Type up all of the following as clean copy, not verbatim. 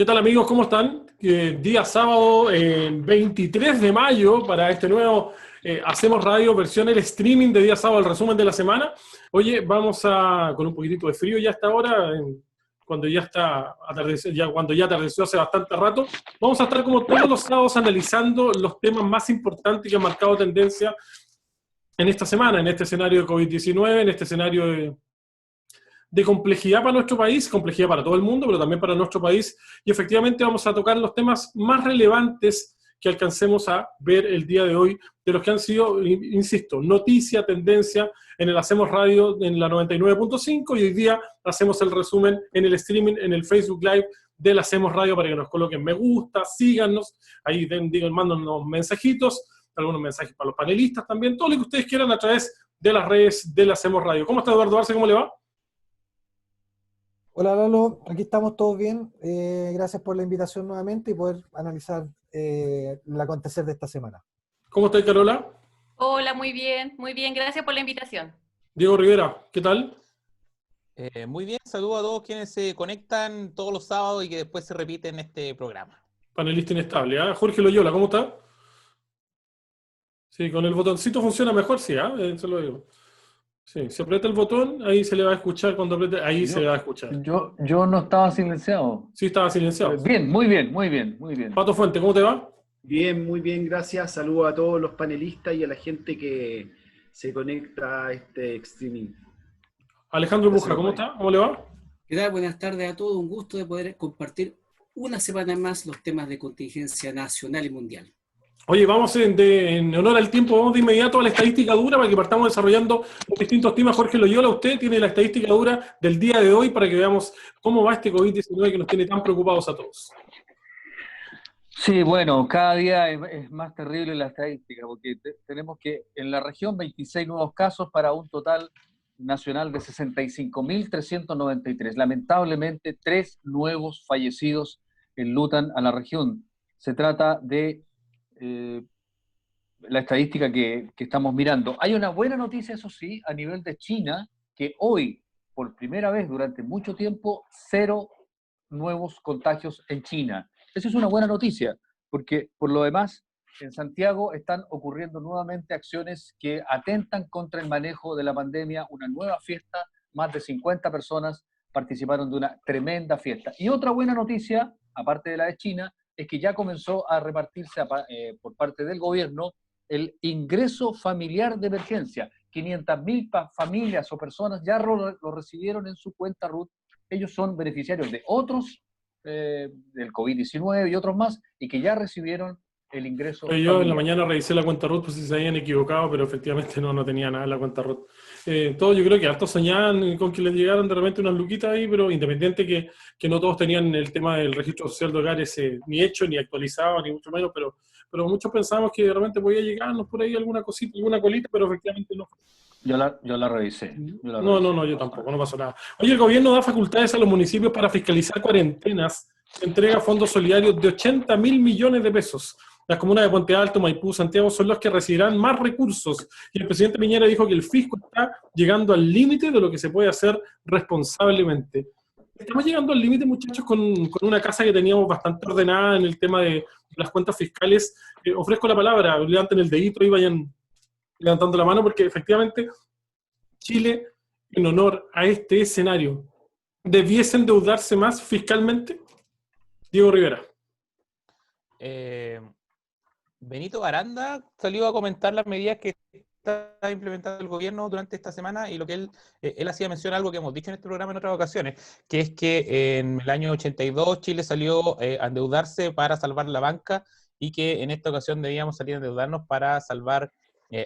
¿Qué tal amigos? ¿Cómo están? Día sábado 23 de mayo para este nuevo Hacemos Radio, versión el streaming de día sábado, el resumen de la semana. Oye, con un poquitito de frío ya hasta ahora, cuando ya está cuando ya atardeció hace bastante rato. Vamos a estar como todos los sábados analizando los temas más importantes que han marcado tendencia en esta semana, en este escenario de COVID-19, en este escenario de complejidad para nuestro país, complejidad para todo el mundo, pero también para nuestro país, y efectivamente vamos a tocar los temas más relevantes que alcancemos a ver el día de hoy, de los que han sido, insisto, noticia, tendencia, en el Hacemos Radio en la 99.5, y hoy día hacemos el resumen en el streaming, en el Facebook Live del Hacemos Radio, para que nos coloquen me gusta, síganos, ahí mándanos mensajitos, algunos mensajes para los panelistas también, todo lo que ustedes quieran a través de las redes del Hacemos Radio. ¿Cómo está Eduardo Arce? ¿Cómo le va? Hola Lalo, aquí estamos todos bien. Gracias por la invitación nuevamente y poder analizar el acontecer de esta semana. ¿Cómo está Carola? Hola, muy bien, gracias por la invitación. Diego Rivera, ¿qué tal? Muy bien, saludo a todos quienes se conectan todos los sábados y que después se repiten este programa. Panelista inestable, ¿eh? Jorge Loyola, ¿cómo está? Sí, con el botoncito funciona mejor, sí, se lo digo. Sí, si aprieta el botón, ahí se le va a escuchar, cuando apriete, ahí se le va a escuchar. Yo no estaba silenciado. Sí, estaba silenciado. Bien, muy bien. Pato Fuente, ¿cómo te va? Bien, muy bien, gracias. Saludos a todos los panelistas y a la gente que se conecta a este streaming. Alejandro Buja, ¿cómo está? ¿Cómo le va? ¿Qué tal? Buenas tardes a todos. Un gusto de poder compartir una semana más los temas de contingencia nacional y mundial. Oye, vamos en honor al tiempo, vamos de inmediato a la estadística dura para que partamos desarrollando los distintos temas. Jorge Loyola, usted tiene la estadística dura del día de hoy para que veamos cómo va este COVID-19 que nos tiene tan preocupados a todos. Sí, bueno, cada día es más terrible la estadística, porque tenemos que en la región 26 nuevos casos para un total nacional de 65.393. Lamentablemente, 3 nuevos fallecidos enlutan a la región. Se trata de la estadística que estamos mirando. Hay una buena noticia, eso sí, a nivel de China, que hoy, por primera vez durante mucho tiempo, 0 nuevos contagios en China. Esa es una buena noticia, porque por lo demás, en Santiago están ocurriendo nuevamente acciones que atentan contra el manejo de la pandemia, una nueva fiesta, más de 50 personas participaron de una tremenda fiesta. Y otra buena noticia, aparte de la de China, es que ya comenzó a repartirse por parte del gobierno el ingreso familiar de emergencia. 500.000 familias o personas ya lo recibieron en su cuenta RUT. Ellos son beneficiarios de otros, del COVID-19 y otros más, y que ya recibieron el ingreso Yo en la mañana revisé la cuenta RUT, pues si se habían equivocado, pero efectivamente no tenía nada en la cuenta RUT. Todos yo creo que hartos soñaban con que les llegaran de repente unas luquitas ahí, pero independiente que no todos tenían el tema del registro social de hogares ni hecho, ni actualizado, ni mucho menos, pero muchos pensábamos que de repente podía llegarnos por ahí alguna cosita, alguna colita, pero efectivamente no. Yo la revisé. No, yo tampoco, no pasó nada. Oye, el gobierno da facultades a los municipios para fiscalizar cuarentenas, entrega fondos solidarios de 80.000 millones de pesos. Las comunas de Puente Alto, Maipú, Santiago son los que recibirán más recursos. Y el presidente Piñera dijo que el fisco está llegando al límite de lo que se puede hacer responsablemente. Estamos llegando al límite, muchachos, con una casa que teníamos bastante ordenada en el tema de las cuentas fiscales. Ofrezco la palabra, levanten el dedito y vayan levantando la mano, porque efectivamente Chile, en honor a este escenario, ¿debiese endeudarse más fiscalmente? Diego Rivera. Benito Aranda salió a comentar las medidas que está implementando el gobierno durante esta semana, y lo que él hacía mención a algo que hemos dicho en este programa en otras ocasiones, que es que en el año 82 Chile salió a endeudarse para salvar la banca, y que en esta ocasión debíamos salir a endeudarnos para salvar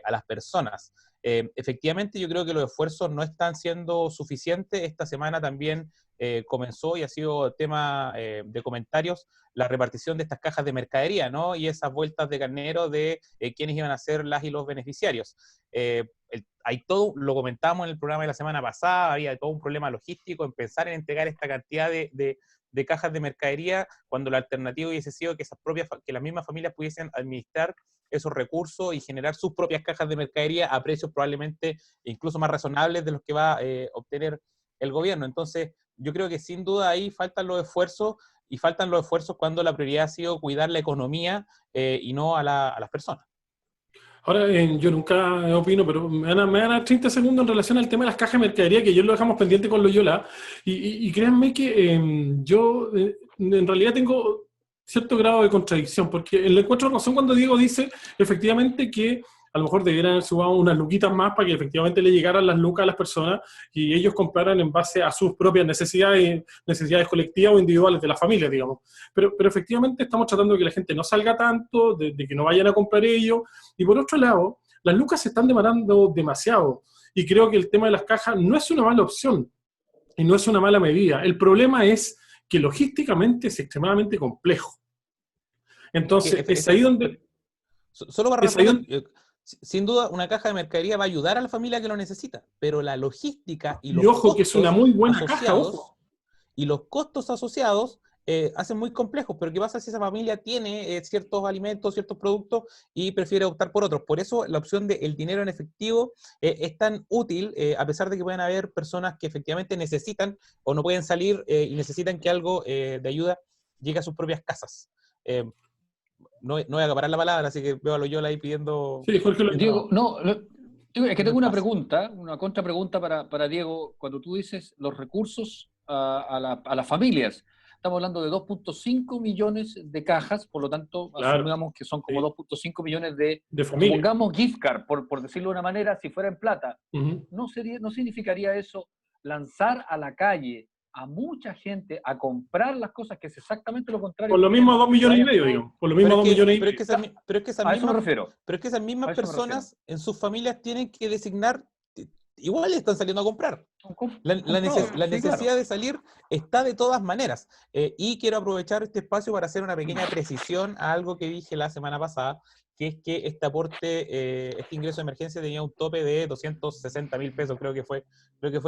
a las personas. Efectivamente, yo creo que los esfuerzos no están siendo suficientes. Esta semana también comenzó y ha sido tema de comentarios la repartición de estas cajas de mercadería, ¿no? Y esas vueltas de carnero de quiénes iban a ser las y los beneficiarios. Hay todo, lo comentamos en el programa de la semana pasada, había todo un problema logístico en pensar en entregar esta cantidad de cajas de mercadería, cuando la alternativa hubiese sido que las mismas familias pudiesen administrar esos recursos y generar sus propias cajas de mercadería a precios probablemente incluso más razonables de los que va a obtener el gobierno. Entonces, yo creo que sin duda ahí faltan los esfuerzos. y faltan los esfuerzos cuando la prioridad ha sido cuidar la economía y no a las personas. Ahora, yo nunca opino, pero me van a dar 30 segundos en relación al tema de las cajas de mercadería, que ayer lo dejamos pendiente con Loyola, y créanme que yo en realidad tengo cierto grado de contradicción, porque le encuentro razón cuando Diego dice efectivamente que a lo mejor debieran haber sumado unas luquitas más para que efectivamente le llegaran las lucas a las personas y ellos compraran en base a sus propias necesidades colectivas o individuales de las familias, digamos. Pero efectivamente estamos tratando de que la gente no salga tanto, de que no vayan a comprar ellos. Y por otro lado, las lucas se están demorando demasiado. Y creo que el tema de las cajas no es una mala opción y no es una mala medida. El problema es que logísticamente es extremadamente complejo. Entonces, es ahí donde... Solo para sin duda, una caja de mercadería va a ayudar a la familia que lo necesita, pero la logística y los ojo, que es una muy buena caja, ojo. Y los costos asociados hacen muy complejos. Pero ¿qué pasa si esa familia tiene ciertos alimentos, ciertos productos y prefiere optar por otros? Por eso la opción del dinero en efectivo es tan útil, a pesar de que pueden haber personas que efectivamente necesitan o no pueden salir y necesitan que algo de ayuda llegue a sus propias casas. No voy a acaparar la palabra, así que veo a Loyola ahí pidiendo... Sí, Jorge, Diego, es que tengo una pregunta, una contrapregunta para Diego. Cuando tú dices los recursos a las familias, estamos hablando de 2.5 millones de cajas, por lo tanto, claro, asumamos que son como 2.5 millones de familias. Pongamos gift card, por decirlo de una manera, si fuera en plata. Uh-huh. ¿No significaría eso lanzar a la calle a mucha gente a comprar las cosas, que es exactamente lo contrario? Por lo mismo a 2 millones y medio, digamos. Por lo mismo a 2 millones y medio. Pero es que esas mismas personas en sus familias tienen que designar, igual están saliendo a comprar. La necesidad de salir está de todas maneras. Y quiero aprovechar este espacio para hacer una pequeña precisión a algo que dije la semana pasada, que es que este aporte, este ingreso de emergencia tenía un tope de 260.000 pesos, creo que fue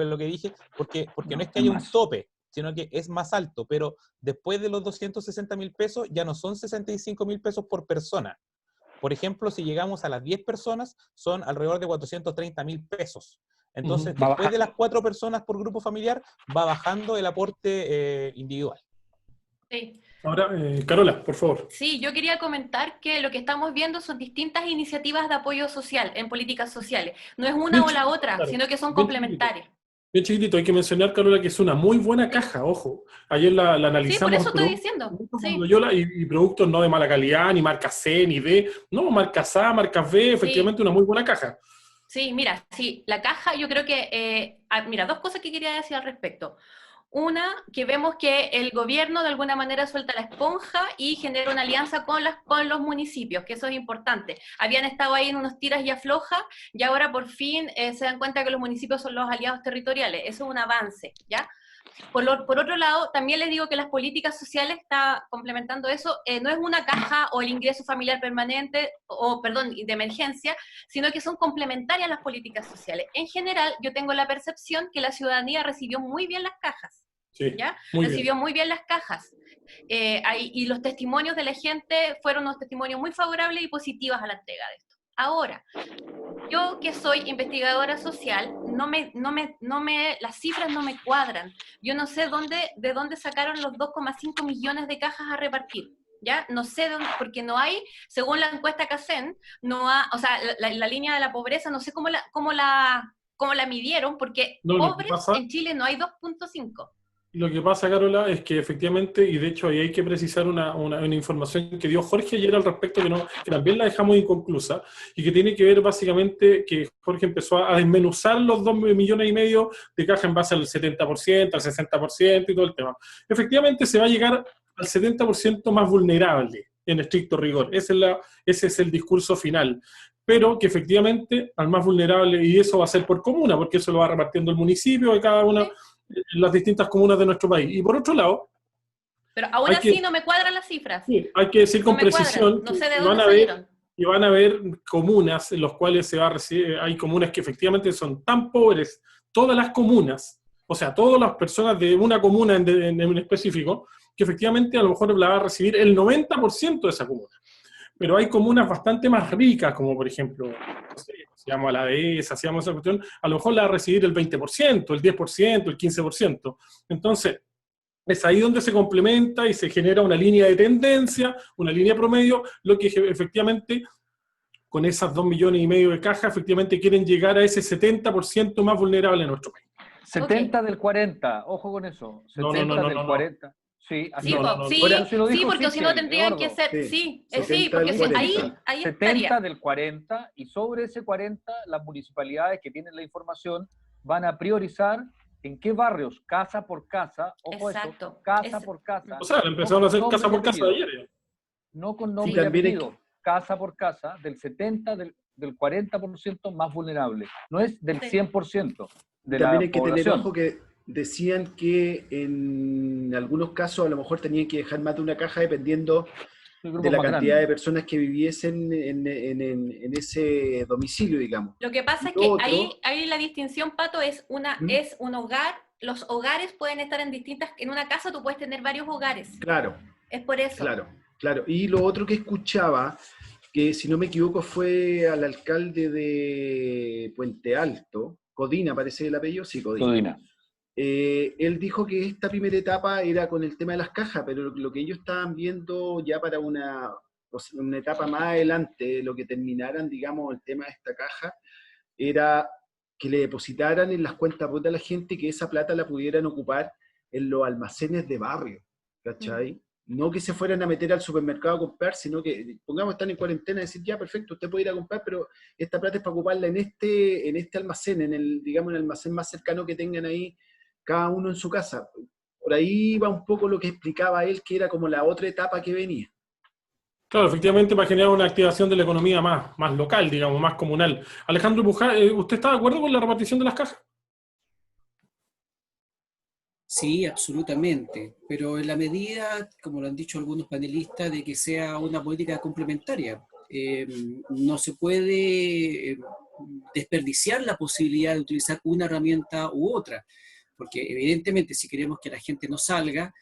lo que dije, porque no es que haya un tope, sino que es más alto, pero después de los 260.000 pesos ya no son 65.000 pesos por persona. Por ejemplo, si llegamos a las 10 personas, son alrededor de 430.000 pesos. Entonces, después de las 4 personas por grupo familiar, va bajando el aporte individual. Sí. Ahora, Carola, por favor. Sí, yo quería comentar que lo que estamos viendo son distintas iniciativas de apoyo social en políticas sociales. No es una o la otra, sino que son complementarias. Bien chiquitito, hay que mencionar, Carola, que es una muy buena caja, ojo. Ayer la analizamos. Sí, por eso estoy diciendo. Sí. Y productos no de mala calidad, ni marca C, ni D. No, marcas A, marcas B, efectivamente una muy buena caja. Sí, mira, sí, la caja yo creo que... mira, 2 cosas que quería decir al respecto. Una, que vemos que el gobierno de alguna manera suelta la esponja y genera una alianza con los municipios, que eso es importante. Habían estado ahí en unos tiras y aflojas, y ahora por fin se dan cuenta que los municipios son los aliados territoriales. Eso es un avance, ¿ya? Por otro lado, también les digo que las políticas sociales, está complementando eso, no es una caja o el ingreso familiar permanente, de emergencia, sino que son complementarias las políticas sociales. En general, yo tengo la percepción que la ciudadanía recibió muy bien las cajas. Sí, ¿ya? Recibió muy bien las cajas. Y los testimonios de la gente fueron unos testimonios muy favorables y positivos a la entrega de esto. Ahora, yo que soy investigadora social, las cifras no me cuadran. Yo no sé de dónde sacaron los 2,5 millones de cajas a repartir. ¿Ya? No sé dónde, porque no hay, según la encuesta CACEN, o sea, la línea de la pobreza, no sé cómo la midieron, porque pobres en Chile no hay 2,5. Lo que pasa, Carola, es que efectivamente, y de hecho ahí hay que precisar una información que dio Jorge ayer al respecto, que también la dejamos inconclusa, y que tiene que ver básicamente que Jorge empezó a desmenuzar los 2 millones y medio de caja en base al 70%, al 60% y todo el tema. Efectivamente se va a llegar al 70% más vulnerable, en estricto rigor. Ese es el discurso final. Pero que efectivamente al más vulnerable, y eso va a ser por comuna, porque eso lo va repartiendo el municipio de cada una, las distintas comunas de nuestro país. Y por otro lado... Pero aún así no me cuadran las cifras. Sí, hay que decir con precisión no sé de dónde salieron. Y van a haber comunas en las cuales se va a recibir, hay comunas que efectivamente son tan pobres, todas las comunas, o sea, todas las personas de una comuna en específico, que efectivamente a lo mejor la va a recibir el 90% de esa comuna. Pero hay comunas bastante más ricas, como por ejemplo, no sé, si llama la dehesa, si llama esa cuestión, a lo mejor la va a recibir el 20%, el 10%, el 15%. Entonces, Es ahí donde se complementa y se genera una línea de tendencia, una línea promedio, lo que efectivamente, con esas 2,5 millones de cajas, efectivamente quieren llegar a ese 70% más vulnerable en nuestro país. 70 del 40, ojo con eso. 70 del 40. Sí, así Sí, No, po, no, no. sí, Ahora, se lo sí, dijo porque si no Sichel, tendrían que Eduardo. ser, Sí, sí, 70 porque del ahí 40. 70 estaría. del 40, y sobre ese 40 las municipalidades que tienen la información van a priorizar en qué barrios, casa por casa, ojo Exacto. eso, casa Es- por casa, O sea, no empezaron a con hacer nombre casa y por casa de apellido, ayer. Ya. no con Y nombre y también hay apellido, casa por casa, del 70, del 40% más vulnerable, no es del Sí. 100% Y de también la hay que tener población. ojo que decían que en algunos casos a lo mejor tenían que dejar más de una caja dependiendo El de grupo la más cantidad grande. de personas que viviesen en ese domicilio, digamos. Lo que pasa Y es lo que otro, ahí la distinción, Pato, es ¿Mm? un hogar. Los hogares pueden estar en una casa tú puedes tener varios hogares. Claro, Es por eso. claro. Y lo otro que escuchaba, que si no me equivoco fue al alcalde de Puente Alto, Codina parece el apellido, sí, Codina. Codina. Él dijo que esta primera etapa era con el tema de las cajas, pero lo que ellos estaban viendo ya para una etapa más adelante, lo que terminaran, digamos, el tema de esta caja, era que le depositaran en las cuentas RUT a la gente y que esa plata la pudieran ocupar en los almacenes de barrio, ¿cachai? No que se fueran a meter al supermercado a comprar, sino que, pongamos, están en cuarentena y decir, ya, perfecto, usted puede ir a comprar, pero esta plata es para ocuparla en este almacén, digamos, en el almacén más cercano que tengan ahí, cada uno en su casa. Por ahí va un poco lo que explicaba él, que era como la otra etapa que venía. Claro, efectivamente para generar una activación de la economía más local, digamos, más comunal. Alejandro Pujá, ¿usted está de acuerdo con la repartición de las cajas? Sí, absolutamente, pero en la medida, como lo han dicho algunos panelistas, de que sea una política complementaria. No se puede desperdiciar la posibilidad de utilizar una herramienta u otra, porque evidentemente si queremos que la gente no salga,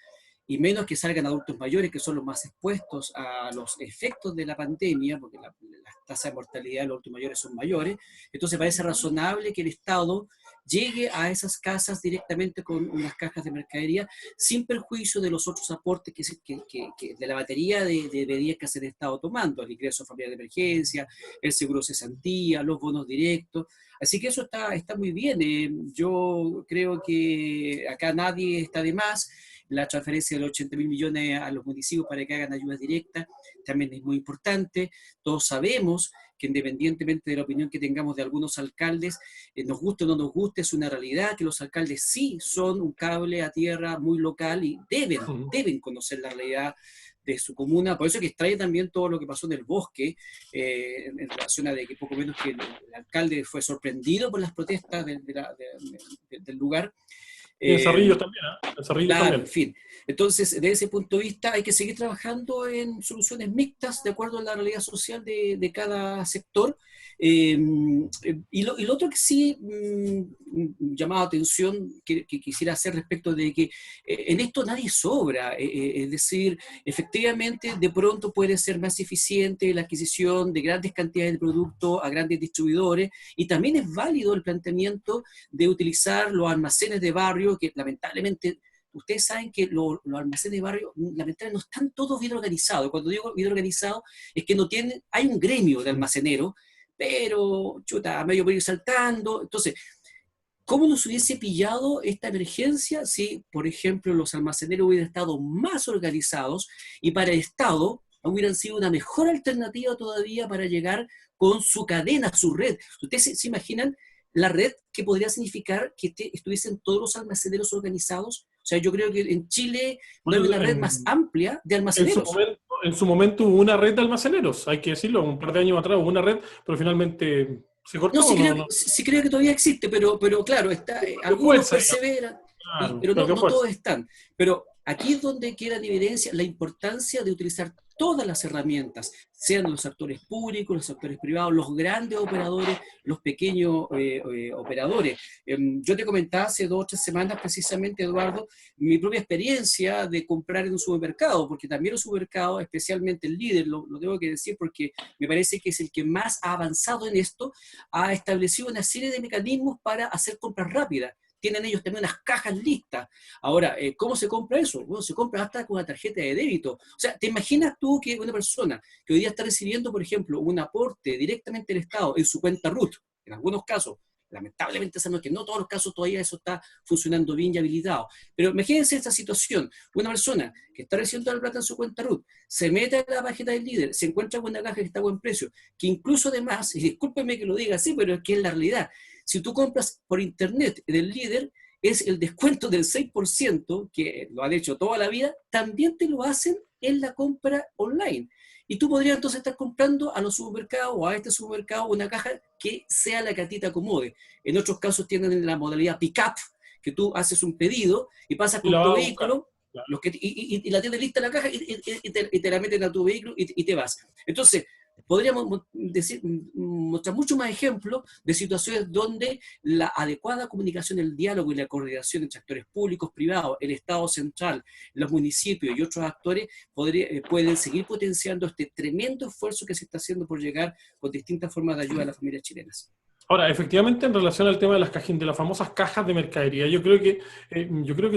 y menos que salgan adultos mayores, que son los más expuestos a los efectos de la pandemia, porque las tasas de mortalidad de los adultos mayores son mayores, entonces parece razonable que el Estado llegue a esas casas directamente con unas cajas de mercadería, sin perjuicio de los otros aportes que de la batería de medidas que se han estado tomando, el ingreso familiar de emergencia, el seguro de cesantía, los bonos directos. Así que eso está muy bien. Yo creo que acá nadie está de más. La transferencia de los 80.000 millones a los municipios para que hagan ayudas directas también es muy importante. Todos sabemos que independientemente de la opinión que tengamos de algunos alcaldes, nos guste o no nos guste, es una realidad que los alcaldes sí son un cable a tierra muy local y deben conocer la realidad de su comuna. Por eso que extrae también todo lo que pasó en el bosque, en relación a de que poco menos que el alcalde fue sorprendido por las protestas del lugar. Y en Cerrillos también, ¿eh? En Cerrillos Claro, también. en fin. Entonces, desde ese punto de vista, hay que seguir trabajando en soluciones mixtas de acuerdo a la realidad social de cada sector. Y lo otro que sí llamaba atención, que quisiera hacer respecto de que en esto nadie sobra. Es decir, efectivamente, de pronto puede ser más eficiente la adquisición de grandes cantidades de productos a grandes distribuidores, y también es válido el planteamiento de utilizar los almacenes de barrio, que lamentablemente ustedes saben que los almacenes de barrio lamentablemente no están todos bien organizados. Cuando digo bien organizados es que no tienen, hay un gremio de almaceneros, pero chuta, medio por ir saltando. Entonces, ¿cómo nos hubiese pillado esta emergencia si, por ejemplo, los almaceneros hubieran estado más organizados y para el Estado hubieran sido una mejor alternativa todavía para llegar con su cadena, su red? ¿Ustedes se imaginan la red que podría significar que estuviesen todos los almaceneros organizados? O sea, yo creo que en Chile no hay una red más amplia de almaceneros. En su momento hubo una red de almaceneros, hay que decirlo, un par de años atrás hubo una red, pero finalmente se cortó. No, sí creo que todavía existe, pero claro, algunos fuerza, perseveran, claro, pero no fuerza. todos están. Pero aquí es donde queda en evidencia la importancia de utilizar todas las herramientas, sean los actores públicos, los actores privados, los grandes operadores, los pequeños operadores. Yo te comentaba hace 2 o 3 semanas precisamente, Eduardo, mi propia experiencia de comprar en un supermercado, porque también los supermercados, especialmente el líder, lo tengo que decir porque me parece que es el que más ha avanzado en esto, ha establecido una serie de mecanismos para hacer compras rápidas. tienen ellos también unas cajas listas. Ahora, ¿cómo se compra eso? Bueno, se compra hasta con una tarjeta de débito. O sea, ¿te imaginas tú que una persona que hoy día está recibiendo, por ejemplo, un aporte directamente del Estado en su cuenta RUT, en algunos casos, lamentablemente sabemos que no todos los casos todavía eso está funcionando bien y habilitado, pero imagínense esta situación, una persona que está recibiendo la plata en su cuenta RUT, se mete a la página del líder, se encuentra con una caja que está a buen precio, que incluso además, y discúlpenme que lo diga así, pero es que es la realidad, si tú compras por internet del líder, es el descuento del 6%, que lo han hecho toda la vida, también te lo hacen en la compra online. Y tú podrías entonces estar comprando a los supermercados o a este supermercado una caja que sea la que a ti te acomode. En otros casos tienen la modalidad pick-up, que tú haces un pedido y pasas con tu vehículo, claro, y la tienes lista la caja y te la meten a tu vehículo y te vas. Entonces, podríamos mostrar muchos más ejemplos de situaciones donde la adecuada comunicación, el diálogo y la coordinación entre actores públicos, privados, el Estado central, los municipios y otros actores pueden seguir potenciando este tremendo esfuerzo que se está haciendo por llegar con distintas formas de ayuda a las familias chilenas. Ahora, efectivamente, en relación al tema de de las famosas cajas de mercadería, yo creo que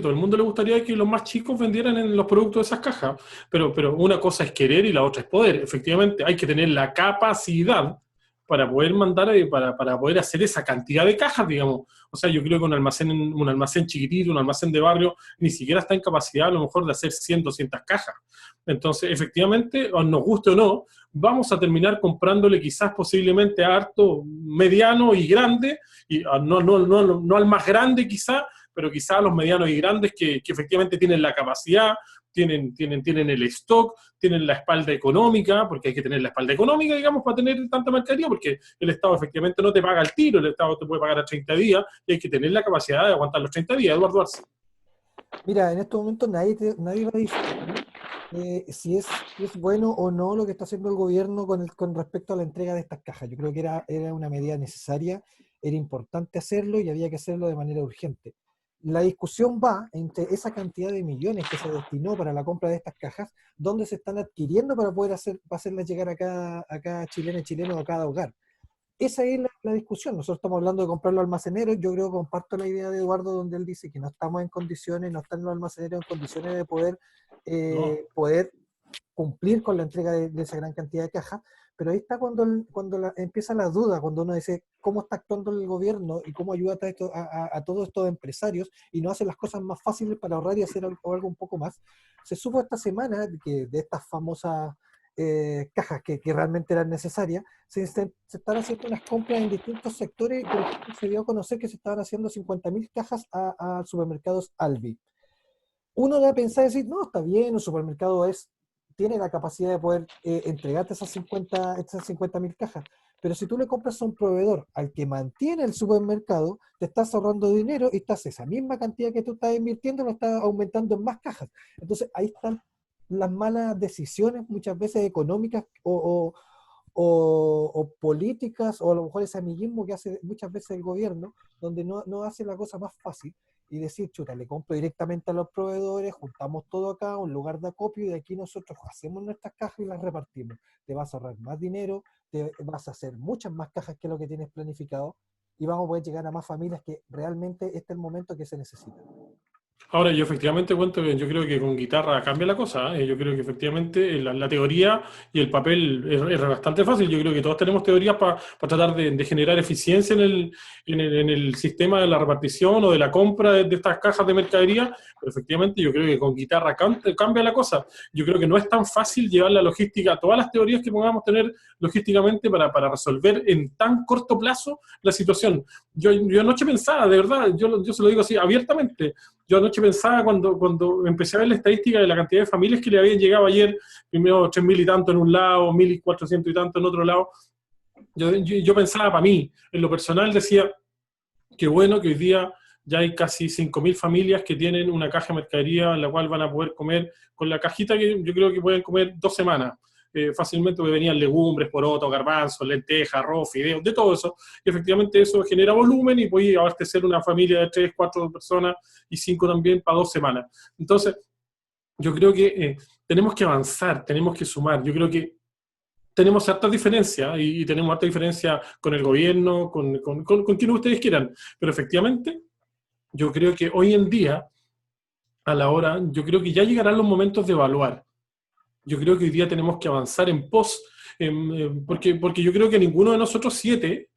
todo el mundo le gustaría que los más chicos vendieran en los productos de esas cajas, pero una cosa es querer y la otra es poder. Efectivamente, hay que tener la capacidad para poder mandar, para poder hacer esa cantidad de cajas, digamos. O sea, yo creo que un almacén chiquitito, un almacén de barrio, ni siquiera está en capacidad a lo mejor de hacer 100, 200 cajas. Entonces, efectivamente, o nos guste o no, vamos a terminar comprándole quizás posiblemente a harto mediano y grande, y no al más grande quizás, pero quizás a los medianos y grandes que efectivamente tienen la capacidad, tienen el stock, tienen la espalda económica, porque hay que tener la espalda económica, digamos, para tener tanta mercadería, porque el Estado efectivamente no te paga al tiro, el Estado te puede pagar a 30 días, y hay que tener la capacidad de aguantar los 30 días, Eduardo Arce. Mira, en estos momentos nadie va a discutir si es bueno o no lo que está haciendo el gobierno con respecto a la entrega de estas cajas. Yo creo que era una medida necesaria, era importante hacerlo y había que hacerlo de manera urgente. La discusión va entre esa cantidad de millones que se destinó para la compra de estas cajas, dónde se están adquiriendo para poder hacerlas llegar a cada chileno y chileno a cada hogar. Esa es la discusión. Nosotros estamos hablando de comprar los almaceneros. Yo creo que comparto la idea de Eduardo donde él dice que no estamos en condiciones, no están los almaceneros en condiciones de poder cumplir con la entrega de esa gran cantidad de cajas, pero ahí está cuando empieza la duda, cuando uno dice cómo está actuando el gobierno y cómo ayuda a todos estos empresarios y no hace las cosas más fáciles para ahorrar y hacer algo un poco más. Se supo esta semana que de estas famosas cajas que realmente eran necesarias, se están haciendo unas compras en distintos sectores. Por ejemplo, se dio a conocer que se estaban haciendo 50.000 cajas a supermercados Alvi. Uno da a pensar y decir, no, está bien, un supermercado tiene la capacidad de poder entregarte esas 50.000 cajas, pero si tú le compras a un proveedor al que mantiene el supermercado, te estás ahorrando dinero y esa misma cantidad que tú estás invirtiendo lo estás aumentando en más cajas. Entonces ahí están las malas decisiones, muchas veces económicas o políticas, o a lo mejor ese amiguismo que hace muchas veces el gobierno, donde no hace la cosa más fácil y decir, chuta, le compro directamente a los proveedores, juntamos todo acá, un lugar de acopio, y de aquí nosotros hacemos nuestras cajas y las repartimos. Te vas a ahorrar más dinero, te vas a hacer muchas más cajas que lo que tienes planificado, y vamos a poder llegar a más familias que realmente este es el momento que se necesita. Ahora, yo efectivamente cuento que yo creo que con guitarra cambia la cosa, ¿eh? Yo creo que efectivamente la teoría y el papel es bastante fácil. Yo creo que todos tenemos teorías para tratar de generar eficiencia en el sistema de la repartición o de la compra de estas cajas de mercadería, pero efectivamente yo creo que con guitarra cambia la cosa. Yo creo que no es tan fácil llevar la logística, todas las teorías que podamos tener logísticamente para resolver en tan corto plazo la situación. Yo anoche pensaba, de verdad, yo se lo digo así abiertamente, yo anoche pensaba cuando empecé a ver la estadística de la cantidad de familias que le habían llegado ayer, primero 3.000 y tanto en un lado, 1.400 y tanto en otro lado, yo pensaba para mí, en lo personal decía, qué bueno que hoy día ya hay casi 5.000 familias que tienen una caja de mercadería en la cual van a poder comer con la cajita que yo creo que pueden comer 2 semanas. Fácilmente, porque venían legumbres, porotos, garbanzos, lentejas, arroz, fideos, de todo eso, y efectivamente eso genera volumen y puede abastecer una familia de 3, 4 personas y 5 también para 2 semanas. Entonces, yo creo que tenemos que avanzar, tenemos que sumar. Yo creo que tenemos ciertas diferencias y tenemos harta diferencia con el gobierno, con quien ustedes quieran, pero efectivamente yo creo que hoy en día, a la hora, yo creo que ya llegarán los momentos de evaluar. Yo creo que hoy día tenemos que avanzar en pos, porque yo creo que ninguno de nosotros 7,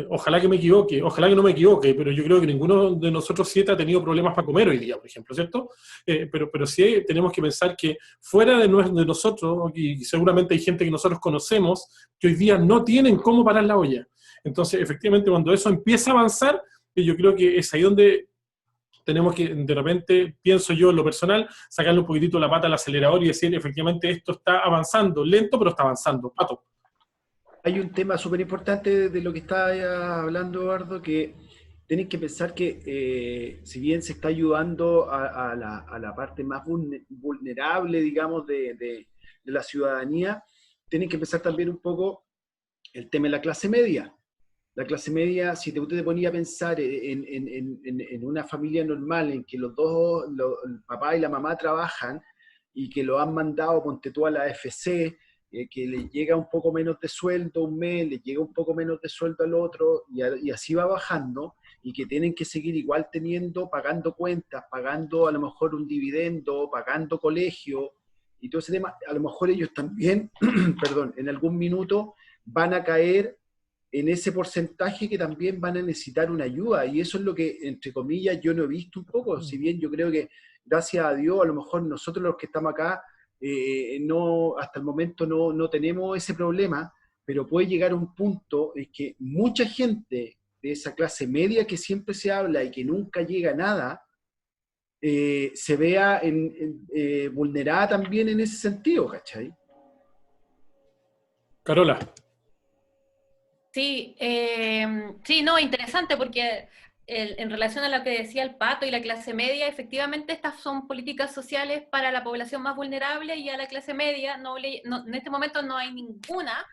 ojalá que me equivoque, ojalá que no me equivoque, pero yo creo que ninguno de nosotros 7 ha tenido problemas para comer hoy día, por ejemplo, ¿cierto? Pero sí tenemos que pensar que fuera de nosotros, y seguramente hay gente que nosotros conocemos, que hoy día no tienen cómo parar la olla. Entonces, efectivamente, cuando eso empieza a avanzar, yo creo que es ahí donde tenemos que, de repente, pienso yo en lo personal, sacarle un poquitito la pata al acelerador y decir, efectivamente, esto está avanzando, lento, pero está avanzando. Pato. Hay un tema súper importante de lo que está hablando Eduardo, que tienen que pensar que si bien se está ayudando a la parte más vulnerable, digamos, de la ciudadanía, tienen que pensar también un poco el tema de la clase media. La clase media, si usted te ponía a pensar en una familia normal, en que los dos, el papá y la mamá trabajan, y que lo han mandado, ponte tú, a la AFC, que le llega un poco menos de sueldo un mes, le llega un poco menos de sueldo al otro, y así va bajando, y que tienen que seguir igual pagando cuentas, pagando a lo mejor un dividendo, pagando colegio, y todo ese tema, a lo mejor ellos también, perdón, en algún minuto van a caer en ese porcentaje que también van a necesitar una ayuda, y eso es lo que, entre comillas, yo no he visto un poco, si bien yo creo que, gracias a Dios, a lo mejor nosotros los que estamos acá, no, hasta el momento no tenemos ese problema, pero puede llegar a un punto en que mucha gente de esa clase media que siempre se habla y que nunca llega a nada, se vea vulnerada también en ese sentido, ¿cachai? Carola. Sí, sí, no, interesante porque en relación a lo que decía el Pato y la clase media, efectivamente estas son políticas sociales para la población más vulnerable y a la clase media en este momento no hay ninguna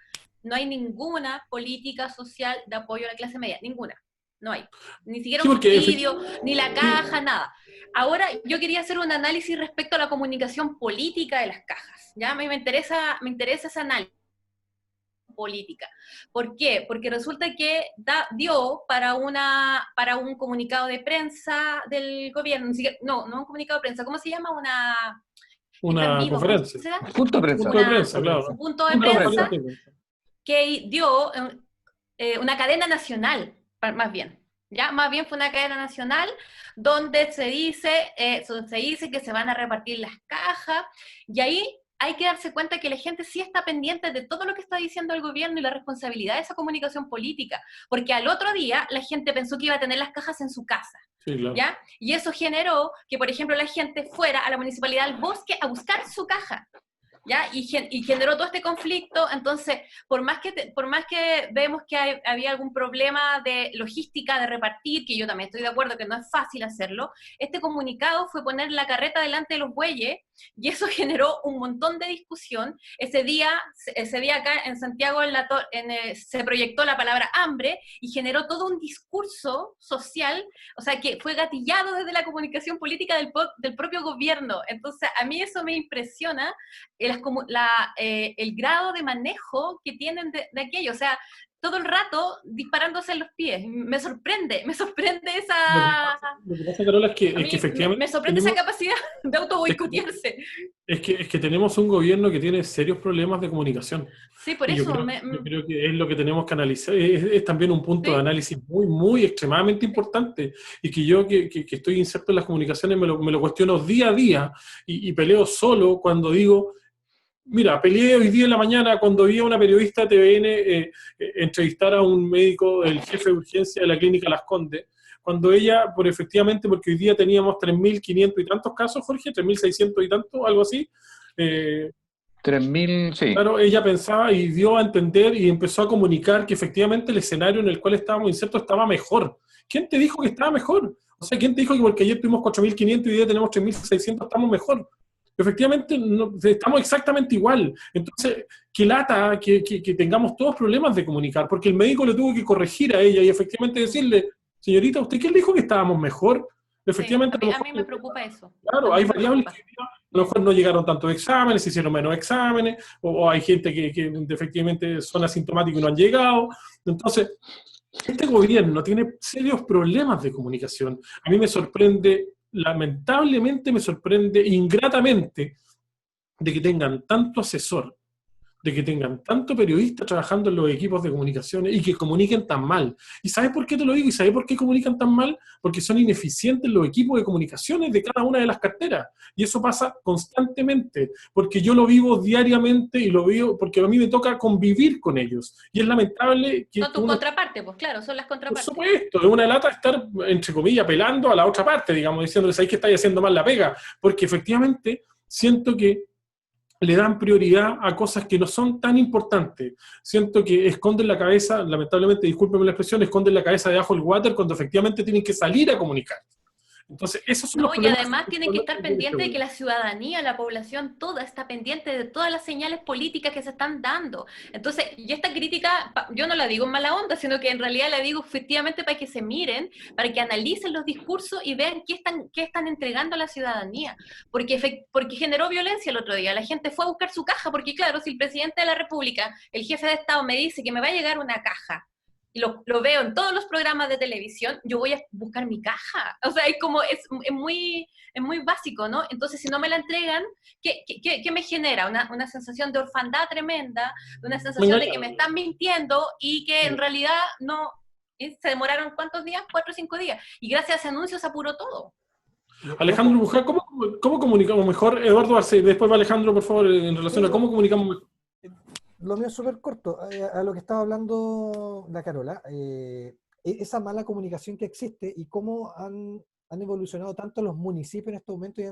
política social de apoyo a la clase media, ninguna, no hay, ni siquiera Sí, un porque subsidio, ni la caja, nada. Ahora yo quería hacer un análisis respecto a la comunicación política de las cajas, ¿ya? A mí me interesa ese análisis política. ¿Por qué? Porque resulta que dio para un comunicado de prensa del gobierno, no un comunicado de prensa, ¿cómo se llama? Una conferencia. Punto de prensa. Punto de prensa, claro. Un punto de prensa que dio una cadena nacional, más bien. ¿Ya? Más bien fue una cadena nacional donde se dice que se van a repartir las cajas, y ahí hay que darse cuenta que la gente sí está pendiente de todo lo que está diciendo el gobierno y la responsabilidad de esa comunicación política, porque al otro día la gente pensó que iba a tener las cajas en su casa. Sí, claro. ¿Ya? Y eso generó que, por ejemplo, la gente fuera a la Municipalidad del Bosque a buscar su caja, ¿ya? Y generó todo este conflicto. Entonces, por más que vemos que había algún problema de logística, de repartir, que yo también estoy de acuerdo que no es fácil hacerlo, este comunicado fue poner la carreta delante de los bueyes, y eso generó un montón de discusión. Ese día acá en Santiago se proyectó la palabra hambre, y generó todo un discurso social, o sea, que fue gatillado desde la comunicación política del propio gobierno. Entonces, a mí eso me impresiona, el grado de manejo que tienen de aquello, o sea, todo el rato disparándose en los pies. Me sorprende esa... Lo que pasa, Carola, es que efectivamente... Me sorprende esa capacidad de autoboicotearse. Es que tenemos un gobierno que tiene serios problemas de comunicación. Sí, por eso... Yo creo que es lo que tenemos que analizar. Es también un punto de análisis muy, muy extremadamente importante, y que yo que estoy inserto en las comunicaciones me lo cuestiono día a día, y peleo solo cuando digo... Mira, peleé hoy día en la mañana cuando vi a una periodista de TVN entrevistar a un médico, el jefe de urgencia de la clínica Las Condes, cuando ella, porque hoy día teníamos 3.500 y tantos casos, Jorge, 3.600 y tantos, algo así. 3.000, sí. Claro, ella pensaba y dio a entender y empezó a comunicar que efectivamente el escenario en el cual estábamos insertos estaba mejor. ¿Quién te dijo que estaba mejor? O sea, ¿quién te dijo que porque ayer tuvimos 4.500 y hoy día tenemos 3.600 estamos mejor? Efectivamente, estamos exactamente igual. Entonces, qué lata que tengamos todos problemas de comunicar, porque el médico le tuvo que corregir a ella y efectivamente decirle, señorita, ¿usted quién le dijo que estábamos mejor? Efectivamente, sí, a mí me preocupa eso. Claro, hay variables que a lo mejor no llegaron tantos exámenes, se hicieron menos exámenes, o hay gente que efectivamente son asintomáticos y no han llegado. Entonces, este gobierno tiene serios problemas de comunicación. A mí me sorprende, lamentablemente me sorprende, ingratamente, de que tengan tanto asesor, de que tengan tanto periodista trabajando en los equipos de comunicaciones y que comuniquen tan mal. ¿Y sabes por qué te lo digo? ¿Y sabes por qué comunican tan mal? Porque son ineficientes los equipos de comunicaciones de cada una de las carteras. Y eso pasa constantemente, porque yo lo vivo diariamente y lo vivo porque a mí me toca convivir con ellos. Y es lamentable que... Son tu contraparte, pues claro, son las Por contrapartes. supuesto, es una lata estar, entre comillas, apelando a la otra parte, digamos, diciéndoles, ahí que estáis haciendo mal la pega, porque efectivamente siento que le dan prioridad a cosas que no son tan importantes. Siento que esconden la cabeza, lamentablemente, discúlpeme la expresión, esconden la cabeza debajo del water cuando efectivamente tienen que salir a comunicar. Entonces, esos son los No, y problemas. además tienen que estar pendientes de que la ciudadanía, la población toda está pendiente de todas las señales políticas que se están dando. Entonces, y esta crítica, yo no la digo en mala onda, sino que en realidad la digo efectivamente para que se miren, para que analicen los discursos y vean qué están entregando a la ciudadanía. Porque generó violencia el otro día. La gente fue a buscar su caja, porque claro, si el presidente de la República, el jefe de Estado, me dice que me va a llegar una caja, y lo veo en todos los programas de televisión, yo voy a buscar mi caja. O sea, es muy básico, ¿no? Entonces, si no me la entregan, ¿qué me genera? Una sensación de orfandad tremenda, una sensación de que me están mintiendo y que en realidad no... Se demoraron ¿cuántos días? 4 o 5 días. Y gracias a ese anuncio se apuró todo. Alejandro Bujá, ¿cómo comunicamos mejor? Eduardo Arce, después va Alejandro, por favor, en relación a cómo comunicamos mejor. Lo mío es súper corto. A lo que estaba hablando la Carola, esa mala comunicación que existe y cómo han evolucionado tanto los municipios en estos momentos y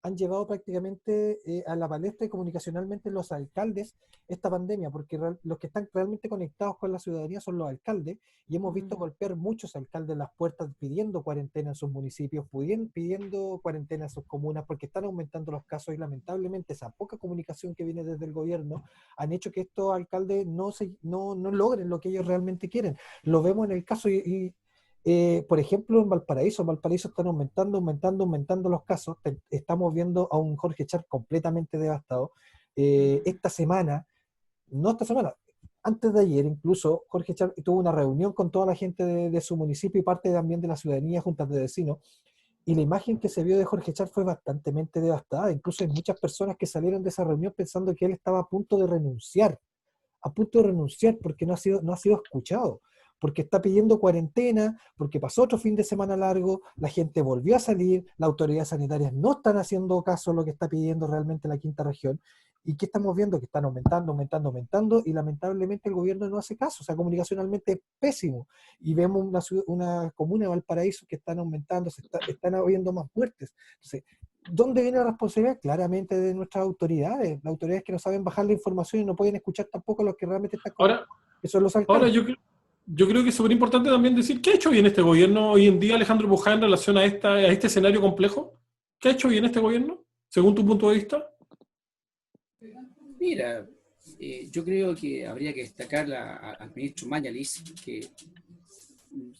han llevado prácticamente a la palestra y comunicacionalmente los alcaldes esta pandemia, porque los que están realmente conectados con la ciudadanía son los alcaldes, y hemos visto golpear muchos alcaldes las puertas pidiendo cuarentena en sus municipios, pidiendo cuarentena en sus comunas, porque están aumentando los casos y lamentablemente esa poca comunicación que viene desde el gobierno han hecho que estos alcaldes no logren lo que ellos realmente quieren. Lo vemos en el caso por ejemplo, en Valparaíso están aumentando los casos. Estamos viendo a un Jorge Char completamente devastado. Antes de ayer incluso, Jorge Char tuvo una reunión con toda la gente de su municipio y parte también de la ciudadanía, juntas de vecinos, y la imagen que se vio de Jorge Char fue bastante devastada. Incluso hay muchas personas que salieron de esa reunión pensando que él estaba a punto de renunciar porque no ha sido escuchado, porque está pidiendo cuarentena, porque pasó otro fin de semana largo, la gente volvió a salir, las autoridades sanitarias no están haciendo caso a lo que está pidiendo realmente la quinta región, y ¿qué estamos viendo? Que están aumentando, y lamentablemente el gobierno no hace caso, o sea, comunicacionalmente es pésimo, y vemos una comuna de Valparaíso que están aumentando, están habiendo más muertes. Entonces, ¿dónde viene la responsabilidad? Claramente de nuestras autoridades, las autoridades que no saben bajar la información y no pueden escuchar tampoco a los que realmente están que son los alcaldes. Ahora yo creo que es súper importante también decir, ¿qué ha hecho bien este gobierno hoy en día, Alejandro Bujá, en relación a este escenario complejo? ¿Qué ha hecho bien este gobierno, según tu punto de vista? Mira, yo creo que habría que destacar al ministro Mañalich, que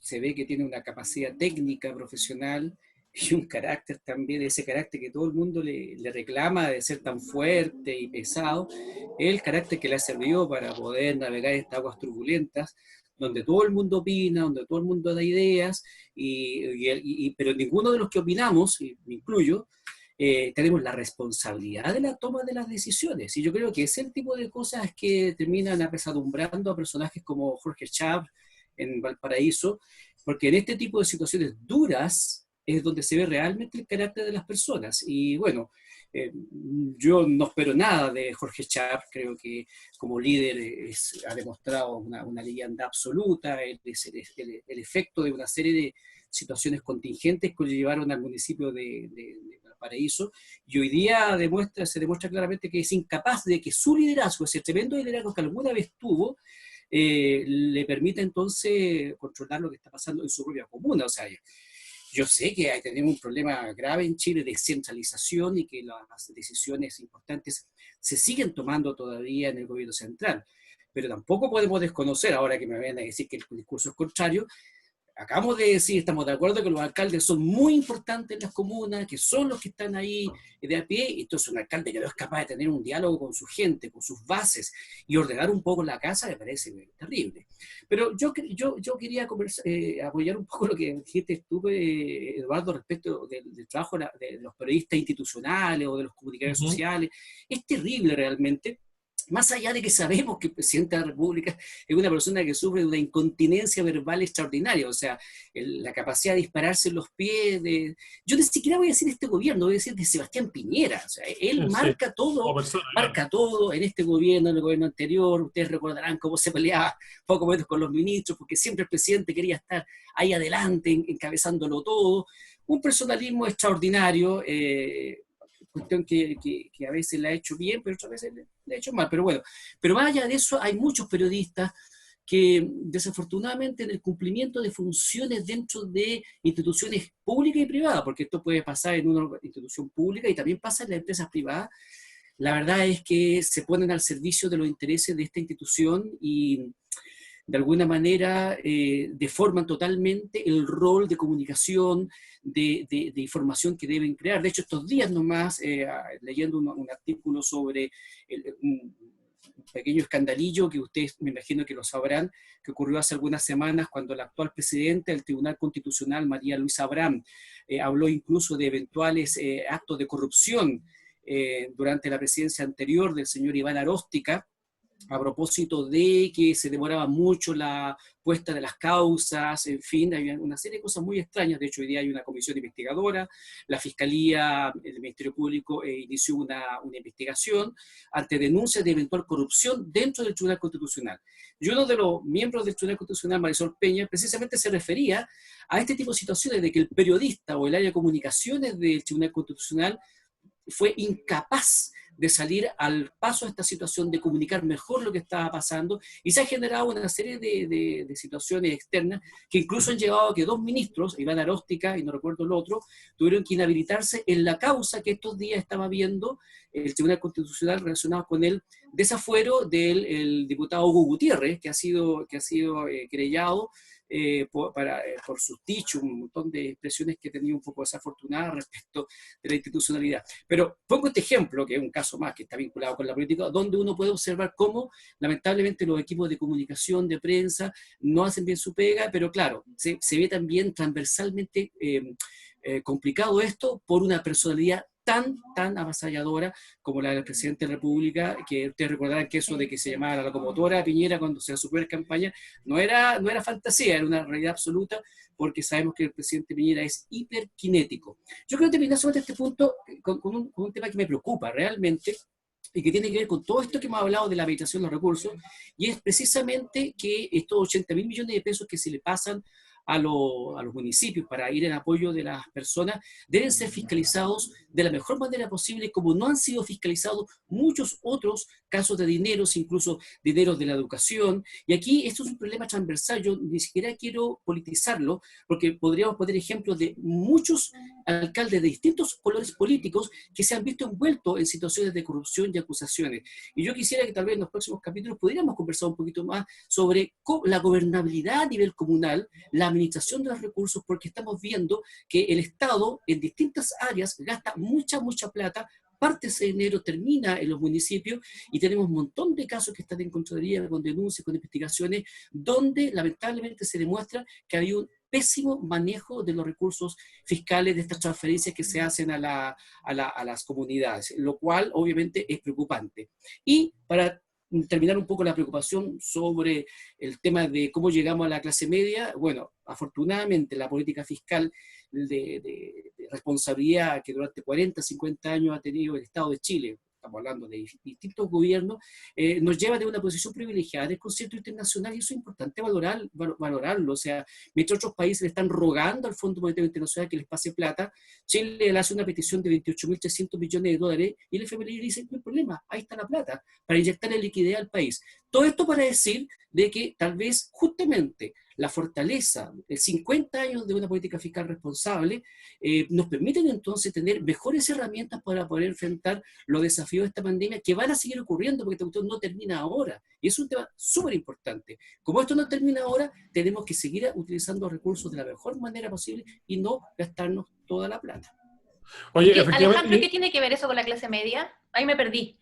se ve que tiene una capacidad técnica, profesional, y un carácter también, ese carácter que todo el mundo le reclama de ser tan fuerte y pesado, el carácter que le ha servido para poder navegar estas aguas turbulentas, donde todo el mundo opina, donde todo el mundo da ideas, pero ninguno de los que opinamos, y me incluyo, tenemos la responsabilidad de la toma de las decisiones. Y yo creo que es el tipo de cosas que terminan apesadumbrando a personajes como Jorge Char en Valparaíso, porque en este tipo de situaciones duras es donde se ve realmente el carácter de las personas. Y bueno, yo no espero nada de Jorge Char, creo que como líder ha demostrado una liviandad absoluta, el efecto de una serie de situaciones contingentes que lo llevaron al municipio de Valparaíso, y hoy día se demuestra claramente que es incapaz de que su liderazgo, ese tremendo liderazgo que alguna vez tuvo, le permita entonces controlar lo que está pasando en su propia comuna. O sea, yo sé que tenemos un problema grave en Chile de centralización y que las decisiones importantes se siguen tomando todavía en el gobierno central, pero tampoco podemos desconocer, ahora que me vayan a decir que el discurso es contrario, acabamos de decir, estamos de acuerdo que los alcaldes son muy importantes en las comunas, que son los que están ahí de a pie, y entonces un alcalde que no es capaz de tener un diálogo con su gente, con sus bases, y ordenar un poco la casa, me parece terrible. Pero yo quería apoyar un poco lo que dijiste tú, Eduardo, respecto del trabajo de los periodistas institucionales o de los comunicadores sociales. Es terrible realmente. Más allá de que sabemos que el presidente de la República es una persona que sufre de una incontinencia verbal extraordinaria, o sea, la capacidad de dispararse en los pies, yo ni siquiera voy a decir este gobierno, voy a decir de Sebastián Piñera, o sea, él marca todo en este gobierno, en el gobierno anterior. Ustedes recordarán cómo se peleaba poco menos con los ministros, porque siempre el presidente quería estar ahí adelante, encabezándolo todo. Un personalismo extraordinario, cuestión que a veces la ha hecho bien, pero otras veces la ha hecho mal. Pero bueno, pero más allá de eso, hay muchos periodistas que desafortunadamente en el cumplimiento de funciones dentro de instituciones públicas y privadas, porque esto puede pasar en una institución pública y también pasa en las empresas privadas, la verdad es que se ponen al servicio de los intereses de esta institución y de alguna manera deforman totalmente el rol de comunicación, de información que deben crear. De hecho, estos días nomás, leyendo un artículo sobre un pequeño escandalillo que ustedes me imagino que lo sabrán, que ocurrió hace algunas semanas cuando la actual presidenta del Tribunal Constitucional, María Luisa Abraham, habló incluso de eventuales actos de corrupción durante la presidencia anterior del señor Iván Aróstica, a propósito de que se demoraba mucho la puesta de las causas, en fin, hay una serie de cosas muy extrañas. De hecho, hoy día hay una comisión investigadora, la Fiscalía, el Ministerio Público inició una investigación ante denuncias de eventual corrupción dentro del Tribunal Constitucional. Y uno de los miembros del Tribunal Constitucional, Marisol Peña, precisamente se refería a este tipo de situaciones de que el periodista o el área de comunicaciones del Tribunal Constitucional fue incapaz de salir al paso de esta situación, de comunicar mejor lo que estaba pasando, y se ha generado una serie de situaciones externas que incluso han llevado a que dos ministros, Iván Aróstica y no recuerdo el otro, tuvieron que inhabilitarse en la causa que estos días estaba viendo el Tribunal Constitucional relacionado con el desafuero del diputado Hugo Gutiérrez, que ha sido querellado por sus dichos, un montón de expresiones que he tenido un poco desafortunadas respecto de la institucionalidad. Pero pongo este ejemplo, que es un caso más que está vinculado con la política, donde uno puede observar cómo lamentablemente los equipos de comunicación, de prensa, no hacen bien su pega, pero claro, se ve también transversalmente complicado esto por una personalidad tan avasalladora como la del presidente de la República, que ustedes recordarán que eso de que se llamaba la locomotora Piñera cuando se su primera campaña no era fantasía, era una realidad absoluta, porque sabemos que el presidente Piñera es hiperkinético. Yo quiero terminar sobre este punto con un tema que me preocupa realmente, y que tiene que ver con todo esto que hemos hablado de la habilitación de los recursos, y es precisamente que estos 80.000 millones de pesos que se le pasan a los municipios para ir en apoyo de las personas, deben ser fiscalizados de la mejor manera posible, como no han sido fiscalizados muchos otros casos de dineros, incluso dineros de la educación. Y aquí esto es un problema transversal, yo ni siquiera quiero politizarlo, porque podríamos poner ejemplos de muchos alcaldes de distintos colores políticos que se han visto envueltos en situaciones de corrupción y acusaciones. Y yo quisiera que tal vez en los próximos capítulos pudiéramos conversar un poquito más sobre la gobernabilidad a nivel comunal, la administración de los recursos, porque estamos viendo que el Estado en distintas áreas gasta mucha plata, parte de ese dinero termina en los municipios, y tenemos un montón de casos que están en Contraloría con denuncias, con investigaciones, donde lamentablemente se demuestra que hay un pésimo manejo de los recursos fiscales de estas transferencias que se hacen a las comunidades, lo cual obviamente es preocupante. Y para terminar un poco la preocupación sobre el tema de cómo llegamos a la clase media, bueno, afortunadamente la política fiscal de responsabilidad que durante 40, 50 años ha tenido el Estado de Chile, estamos hablando de distintos gobiernos, nos lleva de una posición privilegiada del concierto internacional, y eso es importante valorarlo. O sea, mientras otros países le están rogando al Fondo Monetario Internacional que les pase plata, Chile le hace una petición de 28.300 millones de dólares y el FMI dice, no hay problema, ahí está la plata, para inyectarle liquidez al país. Todo esto para decir de que tal vez justamente la fortaleza, 50 años de una política fiscal responsable, nos permiten entonces tener mejores herramientas para poder enfrentar los desafíos de esta pandemia que van a seguir ocurriendo porque esta cuestión no termina ahora. Y es un tema súper importante. Como esto no termina ahora, tenemos que seguir utilizando recursos de la mejor manera posible y no gastarnos toda la plata. Oye, Alejandro, ¿qué tiene que ver eso con la clase media? Ahí me perdí.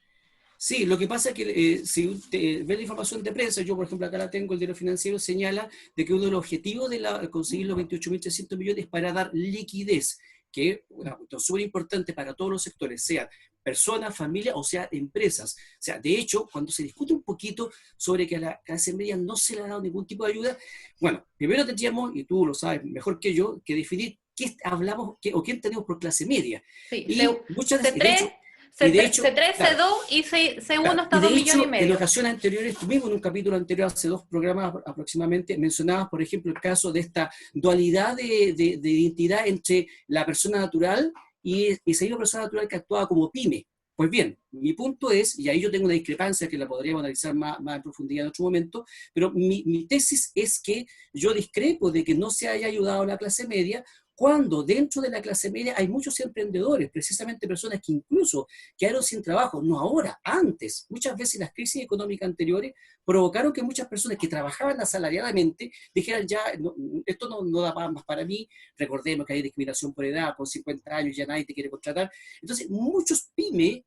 Sí, lo que pasa es que si usted ve la información de prensa, yo por ejemplo acá la tengo, el diario financiero señala de que uno de los objetivos de conseguir los 28.300 millones es para dar liquidez, que es una cuestión súper importante para todos los sectores, sea personas, familias o sea empresas. O sea, de hecho, cuando se discute un poquito sobre que a la clase media no se le ha dado ningún tipo de ayuda, bueno, primero tendríamos, y tú lo sabes mejor que yo, que definir qué hablamos o quién tenemos por clase media. Sí, Y muchas veces, C3, C2 y C1 hasta 2,5 millones. En ocasiones anteriores, tuvimos en un capítulo anterior, hace 2 programas aproximadamente, mencionabas, por ejemplo, el caso de esta dualidad de identidad entre la persona natural y esa misma persona natural que actuaba como pyme. Pues bien, mi punto es, y ahí yo tengo una discrepancia que la podríamos analizar más en profundidad en otro momento, pero mi tesis es que yo discrepo de que no se haya ayudado a la clase media cuando dentro de la clase media hay muchos emprendedores, precisamente personas que incluso quedaron sin trabajo, no ahora, antes. Muchas veces las crisis económicas anteriores provocaron que muchas personas que trabajaban asalariadamente dijeran ya, no, esto no da más para mí, recordemos que hay discriminación por edad, con 50 años ya nadie te quiere contratar. Entonces muchos pymes,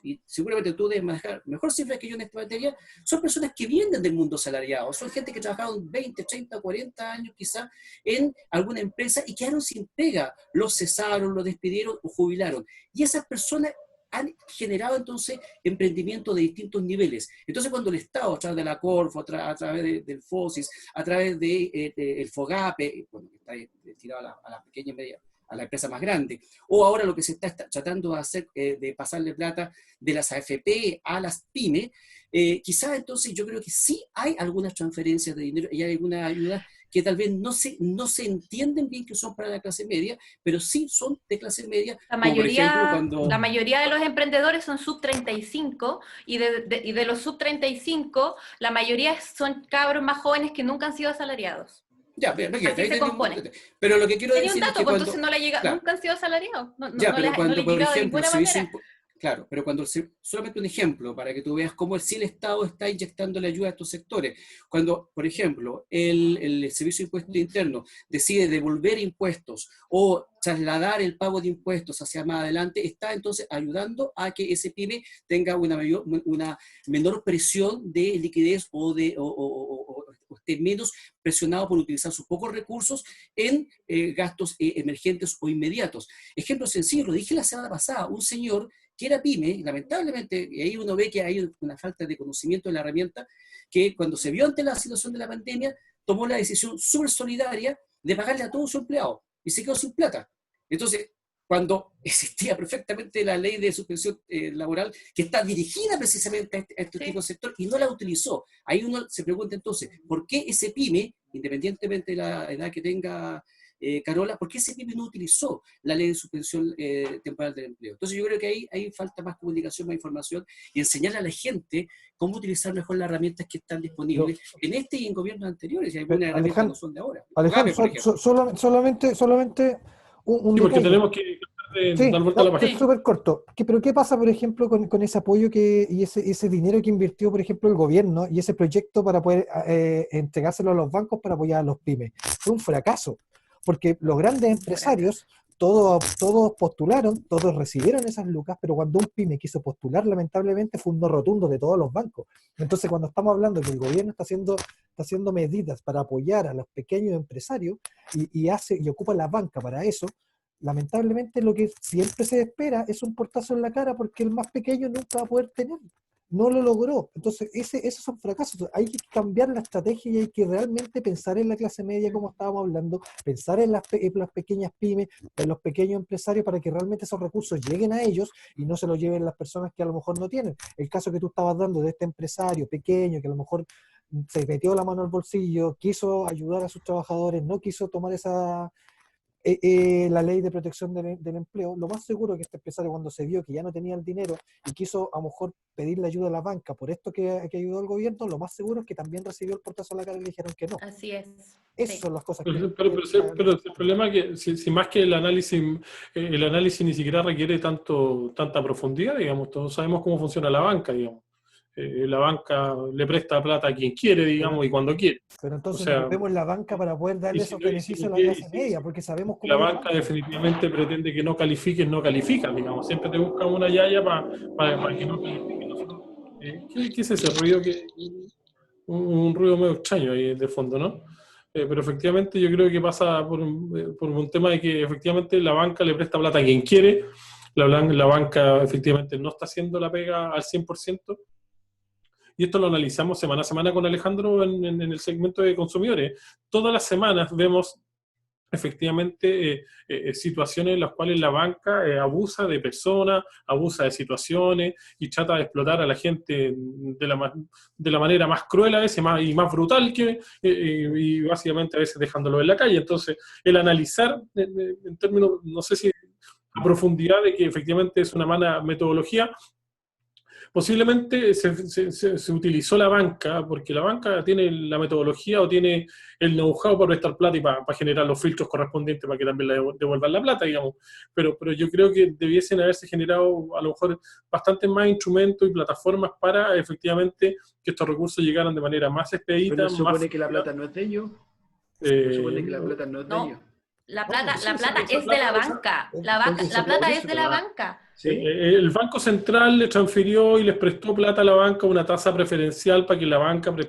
y seguramente tú debes manejar mejor cifras que yo en esta materia, son personas que vienen del mundo asalariado, son gente que trabajaron 20, 30, 40 años quizá en alguna empresa y quedaron sin pega, los cesaron, los despidieron o jubilaron. Y esas personas han generado entonces emprendimiento de distintos niveles. Entonces cuando el Estado, a través de la Corfo, a través del FOSIS, a través del FOGAPE, bueno, que está destinado a la pequeña y media, a la empresa más grande, o ahora lo que se está tratando de hacer, de pasarle plata de las AFP a las pymes, quizás entonces yo creo que sí hay algunas transferencias de dinero y hay algunas ayudas que tal vez no se entienden bien que son para la clase media, pero sí son de clase media. La La mayoría de los emprendedores son sub 35 y de los sub 35, la mayoría son cabros más jóvenes que nunca han sido asalariados. Ya, pero así se compone. Pero lo que quiero decir un dato, es que entonces no le llega, claro, nunca han sido asalariados. Pero cuando, no por ejemplo, de manera. Claro, pero cuando solamente un ejemplo para que tú veas cómo sí el Estado está inyectando la ayuda a estos sectores. Cuando, por ejemplo, el Servicio de Impuestos Internos decide devolver impuestos o trasladar el pago de impuestos hacia más adelante, está entonces ayudando a que ese pyme tenga una menor presión de liquidez o esté menos presionado por utilizar sus pocos recursos en gastos emergentes o inmediatos. Ejemplo sencillo, lo dije la semana pasada, un señor que era pyme, lamentablemente, y ahí uno ve que hay una falta de conocimiento de la herramienta, que cuando se vio ante la situación de la pandemia, tomó la decisión súper solidaria de pagarle a todos sus empleados y se quedó sin plata. Entonces, cuando existía perfectamente la ley de suspensión laboral que está dirigida precisamente a este tipo de sector y no la utilizó, ahí uno se pregunta entonces, ¿por qué ese pyme, independientemente de la edad que tenga Carola, ¿por qué ese pyme no utilizó la ley de suspensión temporal del empleo? Entonces yo creo que ahí falta más comunicación, más información y enseñarle a la gente cómo utilizar mejor las herramientas que están disponibles en este y en gobiernos anteriores. Y hay buenas herramientas que no son de ahora. Alejandro, solamente un porque detalle. tenemos que dar vuelta a la página. Es súper corto. Pero ¿qué pasa, por ejemplo, con ese apoyo y ese dinero que invirtió, por ejemplo, el gobierno y ese proyecto para poder entregárselo a los bancos para apoyar a los pymes? Fue un fracaso, porque los grandes empresarios, todos postularon, todos recibieron esas lucas, pero cuando un pyme quiso postular, lamentablemente fue un no rotundo de todos los bancos. Entonces, cuando estamos hablando de que el gobierno está haciendo medidas para apoyar a los pequeños empresarios y ocupa la banca para eso, lamentablemente lo que siempre se espera es un portazo en la cara porque el más pequeño nunca va a poder tener. No lo logró. Entonces, esos son fracasos. Hay que cambiar la estrategia y hay que realmente pensar en la clase media, como estábamos hablando, pensar en las pequeñas pymes, en los pequeños empresarios, para que realmente esos recursos lleguen a ellos y no se los lleven las personas que a lo mejor no tienen. El caso que tú estabas dando de este empresario pequeño que a lo mejor se metió la mano al bolsillo, quiso ayudar a sus trabajadores, no quiso tomar esa la ley de protección del empleo, lo más seguro es que este empresario, cuando se vio que ya no tenía el dinero y quiso a lo mejor pedirle ayuda a la banca por esto que ayudó al gobierno, lo más seguro es que también recibió el portazo a la cara y le dijeron que no. Así es. Esas Sí. son las cosas Pero el problema es que si más que el análisis ni siquiera requiere tanta profundidad, digamos, todos sabemos cómo funciona la banca, digamos. La banca le presta plata a quien quiere, digamos, y cuando quiere. Pero entonces O sea, ocupemos la banca para poder darle esos beneficios a la clase media, porque sabemos cómo la es la banca definitivamente pretende que no califiques, no califican, digamos. Siempre te buscan una yaya para que no califiquen. ¿Qué es ese ruido? Un ruido medio extraño ahí de fondo, ¿no? Pero efectivamente yo creo que pasa por un tema de que efectivamente la banca le presta plata a quien quiere. La banca efectivamente no está haciendo la pega al 100%. Y esto lo analizamos semana a semana con Alejandro en el segmento de consumidores. Todas las semanas vemos efectivamente situaciones en las cuales la banca abusa de personas, abusa de situaciones y trata de explotar a la gente de la manera más cruel a veces y más brutal y básicamente a veces dejándolo en la calle. Entonces, el analizar en términos, no sé si a profundidad de que efectivamente es una mala metodología. Posiblemente se utilizó la banca, porque la banca tiene la metodología o tiene el know-how para prestar plata y para generar los filtros correspondientes para que también le devuelvan la plata, digamos. Pero yo creo que debiesen haberse generado a lo mejor bastantes más instrumentos y plataformas para efectivamente que estos recursos llegaran de manera más expedita. Pero no supone que la plata no es de ellos. No supone que la plata no es de ellos. La plata es de la banca. La plata es de la banca. ¿Sí? El Banco Central le transfirió y les prestó plata a la banca, una tasa preferencial para que la banca le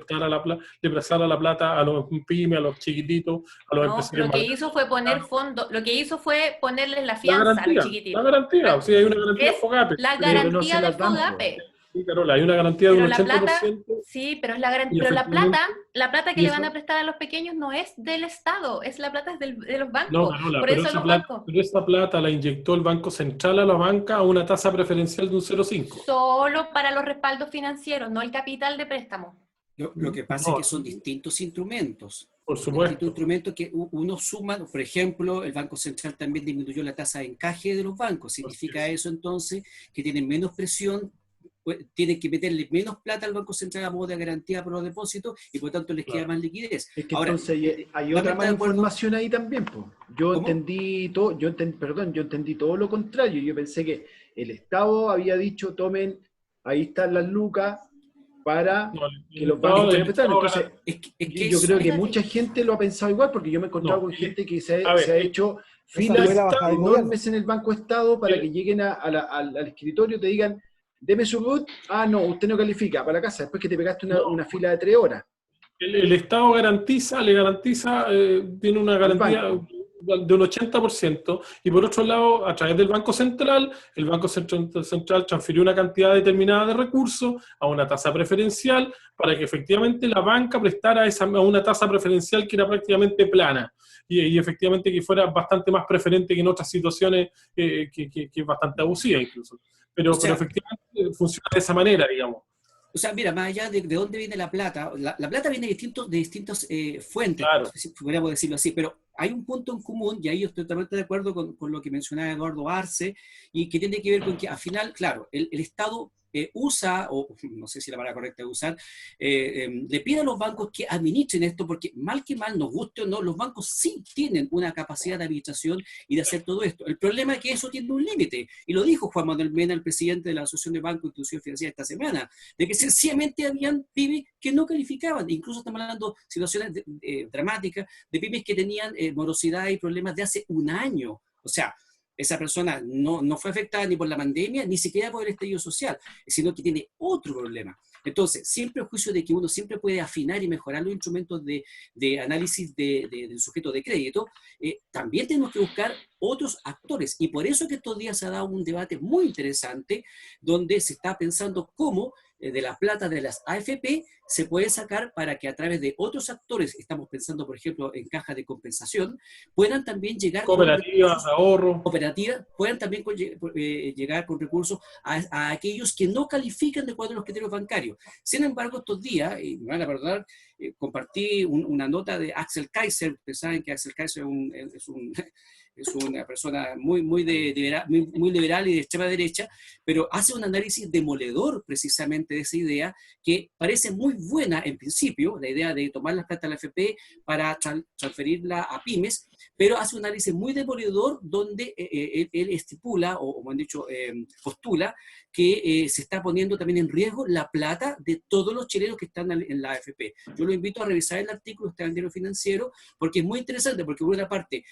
prestara la plata a los pymes, a los chiquititos, a los empresarios. Lo que hizo fue poner fondos, lo que hizo fue ponerles la fianza a los chiquititos. La garantía, o sea, hay una garantía FOGAPE. La garantía de FOGAPE. Sí, Carola, hay una garantía de un 80%. Sí, pero es la garantía. Pero la plata que le van a prestar a los pequeños no es del Estado, la plata es de los bancos. No, Carola, por eso pero esa plata la inyectó el Banco Central a la banca a una tasa preferencial de un 0,5. Solo para los respaldos financieros, no el capital de préstamo. Lo que pasa es que son distintos instrumentos. Por supuesto. Distintos instrumentos que uno suma, por ejemplo, el Banco Central también disminuyó la tasa de encaje de los bancos. ¿Significa eso entonces que tienen menos presión? Tienen que meterle menos plata al Banco Central a modo de garantía por los depósitos y por tanto les queda más liquidez. Es que ahora, entonces hay otra más información ahí también, pues. Yo entendí todo lo contrario. Yo pensé que el Estado había dicho, tomen, ahí están las lucas para que los bancos puedan prestar. Entonces, yo creo que mucha gente lo ha pensado igual, porque yo me he encontrado con gente que se ha hecho filas enormes en el Banco Estado para que lleguen al escritorio y te digan, deme su RUT, no, usted no califica para la casa, después que te pegaste una fila de 3 horas. El Estado le garantiza, tiene una garantía de un 80%, y por otro lado, a través del Banco Central, el Banco Central transfirió una cantidad determinada de recursos a una tasa preferencial para que efectivamente la banca prestara a una tasa preferencial que era prácticamente plana, y efectivamente que fuera bastante más preferente que en otras situaciones que es bastante abusiva incluso. Pero efectivamente funciona de esa manera, digamos. O sea, mira, más allá de dónde viene la plata, la plata viene de distintas fuentes, claro, si podríamos decirlo así, pero hay un punto en común, y ahí yo estoy totalmente de acuerdo con lo que mencionaba Eduardo Arce, y que tiene que ver con que al final, claro, el Estado usa, o no sé si la palabra correcta es usar, le pide a los bancos que administren esto, porque mal que mal, nos guste o no, los bancos sí tienen una capacidad de administración y de hacer todo esto. El problema es que eso tiene un límite, y lo dijo Juan Manuel Mena, el presidente de la Asociación de Bancos Inclusive Financiera esta semana, de que sencillamente habían pymes que no calificaban, incluso estamos hablando de situaciones dramáticas, de pymes que tenían morosidad y problemas de hace un año. O sea, esa persona no fue afectada ni por la pandemia, ni siquiera por el estallido social, sino que tiene otro problema. Entonces, siempre el juicio de que uno siempre puede afinar y mejorar los instrumentos de análisis del sujeto de crédito, también tenemos que buscar otros actores. Y por eso que estos días se ha dado un debate muy interesante, donde se está pensando cómo de la plata de las AFP se puede sacar para que a través de otros actores, estamos pensando por ejemplo en cajas de compensación, puedan también llegar cooperativas, ahorro, puedan también llegar con recursos a aquellos que no califican de acuerdo a los criterios bancarios. Sin embargo, estos días, y me van a perdonar, compartí una nota de Axel Kaiser. Ustedes saben que Axel Kaiser es un es una persona muy liberal y de extrema derecha, pero hace un análisis demoledor precisamente de esa idea, que parece muy buena en principio, la idea de tomar las plata de la AFP para transferirla a pymes, pero hace un análisis muy demoledor donde él estipula, o como han dicho, postula, que se está poniendo también en riesgo la plata de todos los chilenos que están en la AFP. Yo lo invito a revisar el artículo, está en el Diario Financiero, porque es muy interesante, porque por una parte,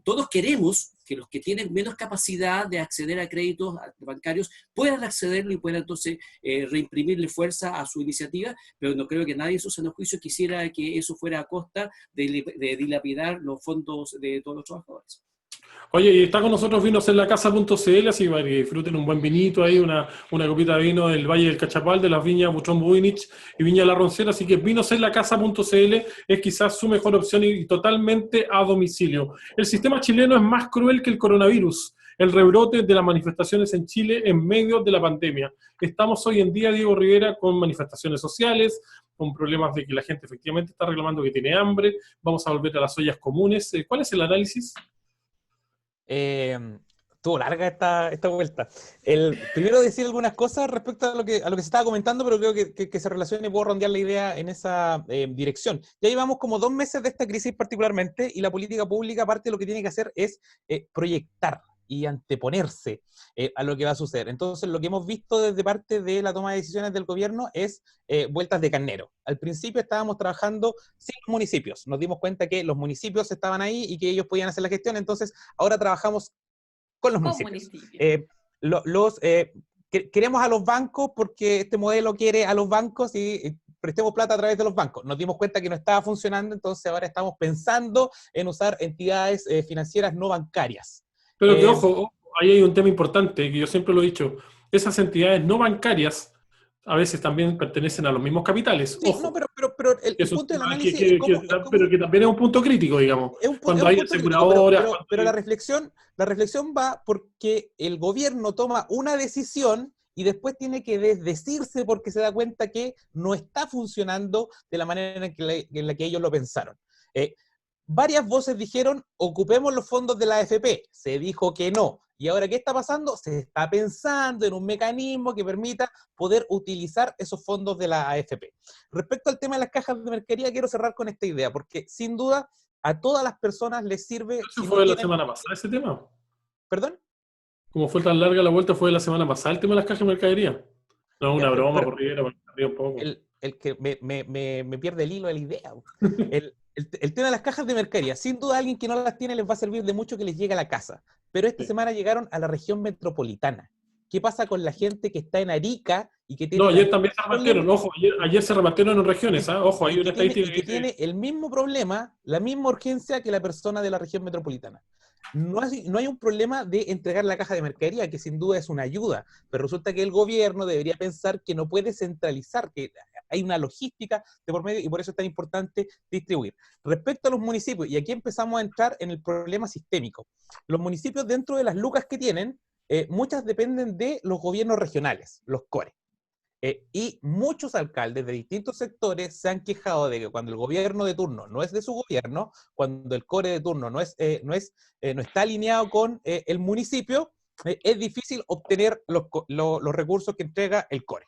todos queremos que los que tienen menos capacidad de acceder a créditos bancarios puedan accederlo y puedan entonces reimprimirle fuerza a su iniciativa, pero no creo que nadie en su sano juicio quisiera que eso fuera a costa de dilapidar los fondos de todos los trabajadores. Oye, y está con nosotros vinosenlacasa.cl, así para que disfruten un buen vinito ahí, una copita de vino del Valle del Cachapal, de las viñas Butrón Buinich y Viña La Roncera, así que vinosenlacasa.cl es quizás su mejor opción y totalmente a domicilio. El sistema chileno es más cruel que el coronavirus, el rebrote de las manifestaciones en Chile en medio de la pandemia. Estamos hoy en día, Diego Rivera, con manifestaciones sociales, con problemas de que la gente efectivamente está reclamando que tiene hambre, vamos a volver a las ollas comunes. ¿Cuál es el análisis? Estuvo larga esta vuelta. Primero decir algunas cosas respecto a lo que se estaba comentando, pero creo que se relaciona y puedo rondear la idea en esa dirección. Ya llevamos como 2 meses de esta crisis particularmente, y la política pública, aparte de lo que tiene que hacer es proyectar y anteponerse a lo que va a suceder. Entonces, lo que hemos visto desde parte de la toma de decisiones del gobierno es vueltas de carnero. Al principio estábamos trabajando sin los municipios. Nos dimos cuenta que los municipios estaban ahí y que ellos podían hacer la gestión. Entonces, ahora trabajamos con los municipios. Queremos a los bancos porque este modelo quiere a los bancos y prestemos plata a través de los bancos. Nos dimos cuenta que no estaba funcionando, entonces ahora estamos pensando en usar entidades financieras no bancarias. Pero que ojo, ahí hay un tema importante, que yo siempre lo he dicho, esas entidades no bancarias a veces también pertenecen a los mismos capitales. Sí, ojo, no, pero el punto del análisis pero que también es un punto crítico, digamos. Cuando hay aseguradoras... Pero la reflexión va porque el gobierno toma una decisión y después tiene que desdecirse porque se da cuenta que no está funcionando de la manera en la que ellos lo pensaron. Varias voces dijeron, ocupemos los fondos de la AFP. Se dijo que no. ¿Y ahora qué está pasando? Se está pensando en un mecanismo que permita poder utilizar esos fondos de la AFP. Respecto al tema de las cajas de mercadería, quiero cerrar con esta idea, porque sin duda a todas las personas les sirve... ¿Eso fue la semana pasada ese tema? ¿Perdón? Como fue tan larga la vuelta, fue la semana pasada el tema de las cajas de mercadería. No, una broma, por Rivera, un poco. El que me pierde el hilo de la idea. El tema de las cajas de mercadería, sin duda alguien que no las tiene les va a servir de mucho que les llegue a la casa. Pero esta semana llegaron a la región metropolitana. ¿Qué pasa con la gente que está en Arica y que tiene... No, ayer también se repartieron, ojo, ayer se repartieron en regiones, ojo, hay una estadística que tiene el mismo problema, la misma urgencia que la persona de la región metropolitana. No hay un problema de entregar la caja de mercadería, que sin duda es una ayuda, pero resulta que el gobierno debería pensar que no puede centralizar, que hay una logística de por medio y por eso es tan importante distribuir. Respecto a los municipios, y aquí empezamos a entrar en el problema sistémico. Los municipios, dentro de las lucas que tienen, muchas dependen de los gobiernos regionales, los CORE. Y muchos alcaldes de distintos sectores se han quejado de que cuando el gobierno de turno no es de su gobierno, cuando el core de turno no está alineado con el municipio, es difícil obtener los recursos que entrega el core.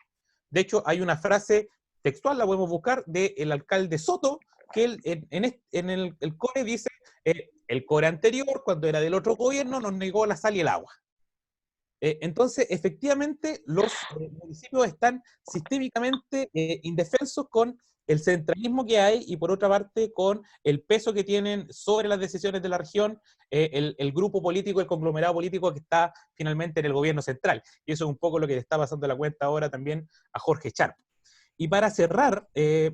De hecho, hay una frase textual, la podemos buscar, del alcalde Soto, que en el core dice, el core anterior, cuando era del otro gobierno, nos negó la sal y el agua. Entonces, efectivamente, los municipios están sistémicamente indefensos con el centralismo que hay y, por otra parte, con el peso que tienen sobre las decisiones de la región el grupo político, el conglomerado político que está finalmente en el gobierno central. Y eso es un poco lo que le está pasando la cuenta ahora también a Jorge Sharp. Y para cerrar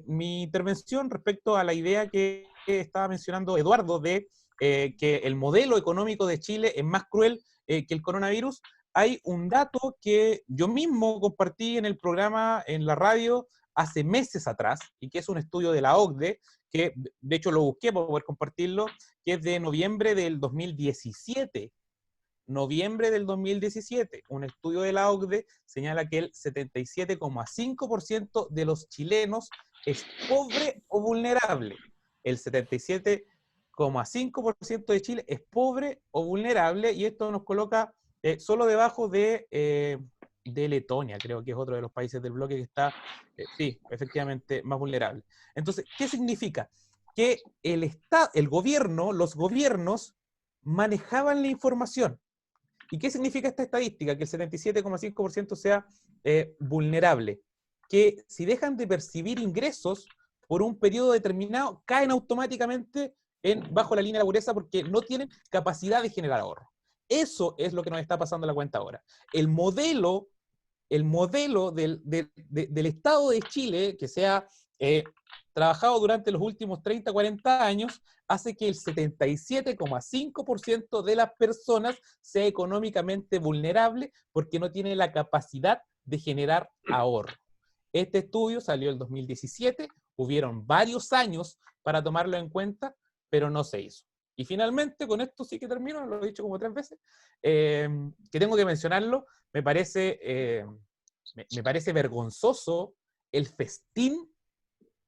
mi intervención respecto a la idea que estaba mencionando Eduardo de que el modelo económico de Chile es más cruel que el coronavirus, hay un dato que yo mismo compartí en el programa, en la radio, hace meses atrás, y que es un estudio de la OCDE, que de hecho lo busqué para poder compartirlo, que es de noviembre del 2017. Noviembre del 2017, un estudio de la OCDE señala que el 77,5% de los chilenos es pobre o vulnerable. El 77,5% 76,5% de Chile es pobre o vulnerable, y esto nos coloca solo debajo de Letonia, creo que es otro de los países del bloque que está, sí, efectivamente, más vulnerable. Entonces, ¿qué significa? Que el gobierno, los gobiernos manejaban la información. ¿Y qué significa esta estadística? Que el 77,5% sea vulnerable. Que si dejan de percibir ingresos por un periodo determinado, caen automáticamente bajo la línea de la pobreza porque no tienen capacidad de generar ahorro. Eso es lo que nos está pasando en la cuenta ahora. El modelo del Estado de Chile, que se ha trabajado durante los últimos 30, 40 años, hace que el 77,5% de las personas sea económicamente vulnerable porque no tiene la capacidad de generar ahorro. Este estudio salió en 2017, hubieron varios años para tomarlo en cuenta, pero no se hizo. Y finalmente, con esto sí que termino, lo he dicho como 3 veces, que tengo que mencionarlo, me parece vergonzoso el festín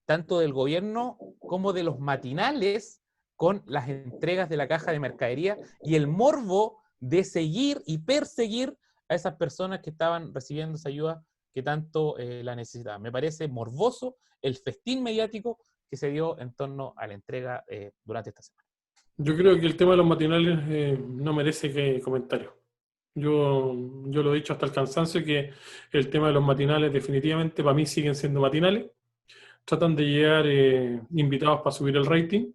tanto del gobierno como de los matinales con las entregas de la caja de mercadería y el morbo de seguir y perseguir a esas personas que estaban recibiendo esa ayuda que tanto la necesitaban. Me parece morboso el festín mediático que se dio en torno a la entrega durante esta semana. Yo creo que el tema de los matinales no merece comentario. Yo lo he dicho hasta el cansancio que el tema de los matinales definitivamente para mí siguen siendo matinales. Tratan de llegar invitados para subir el rating.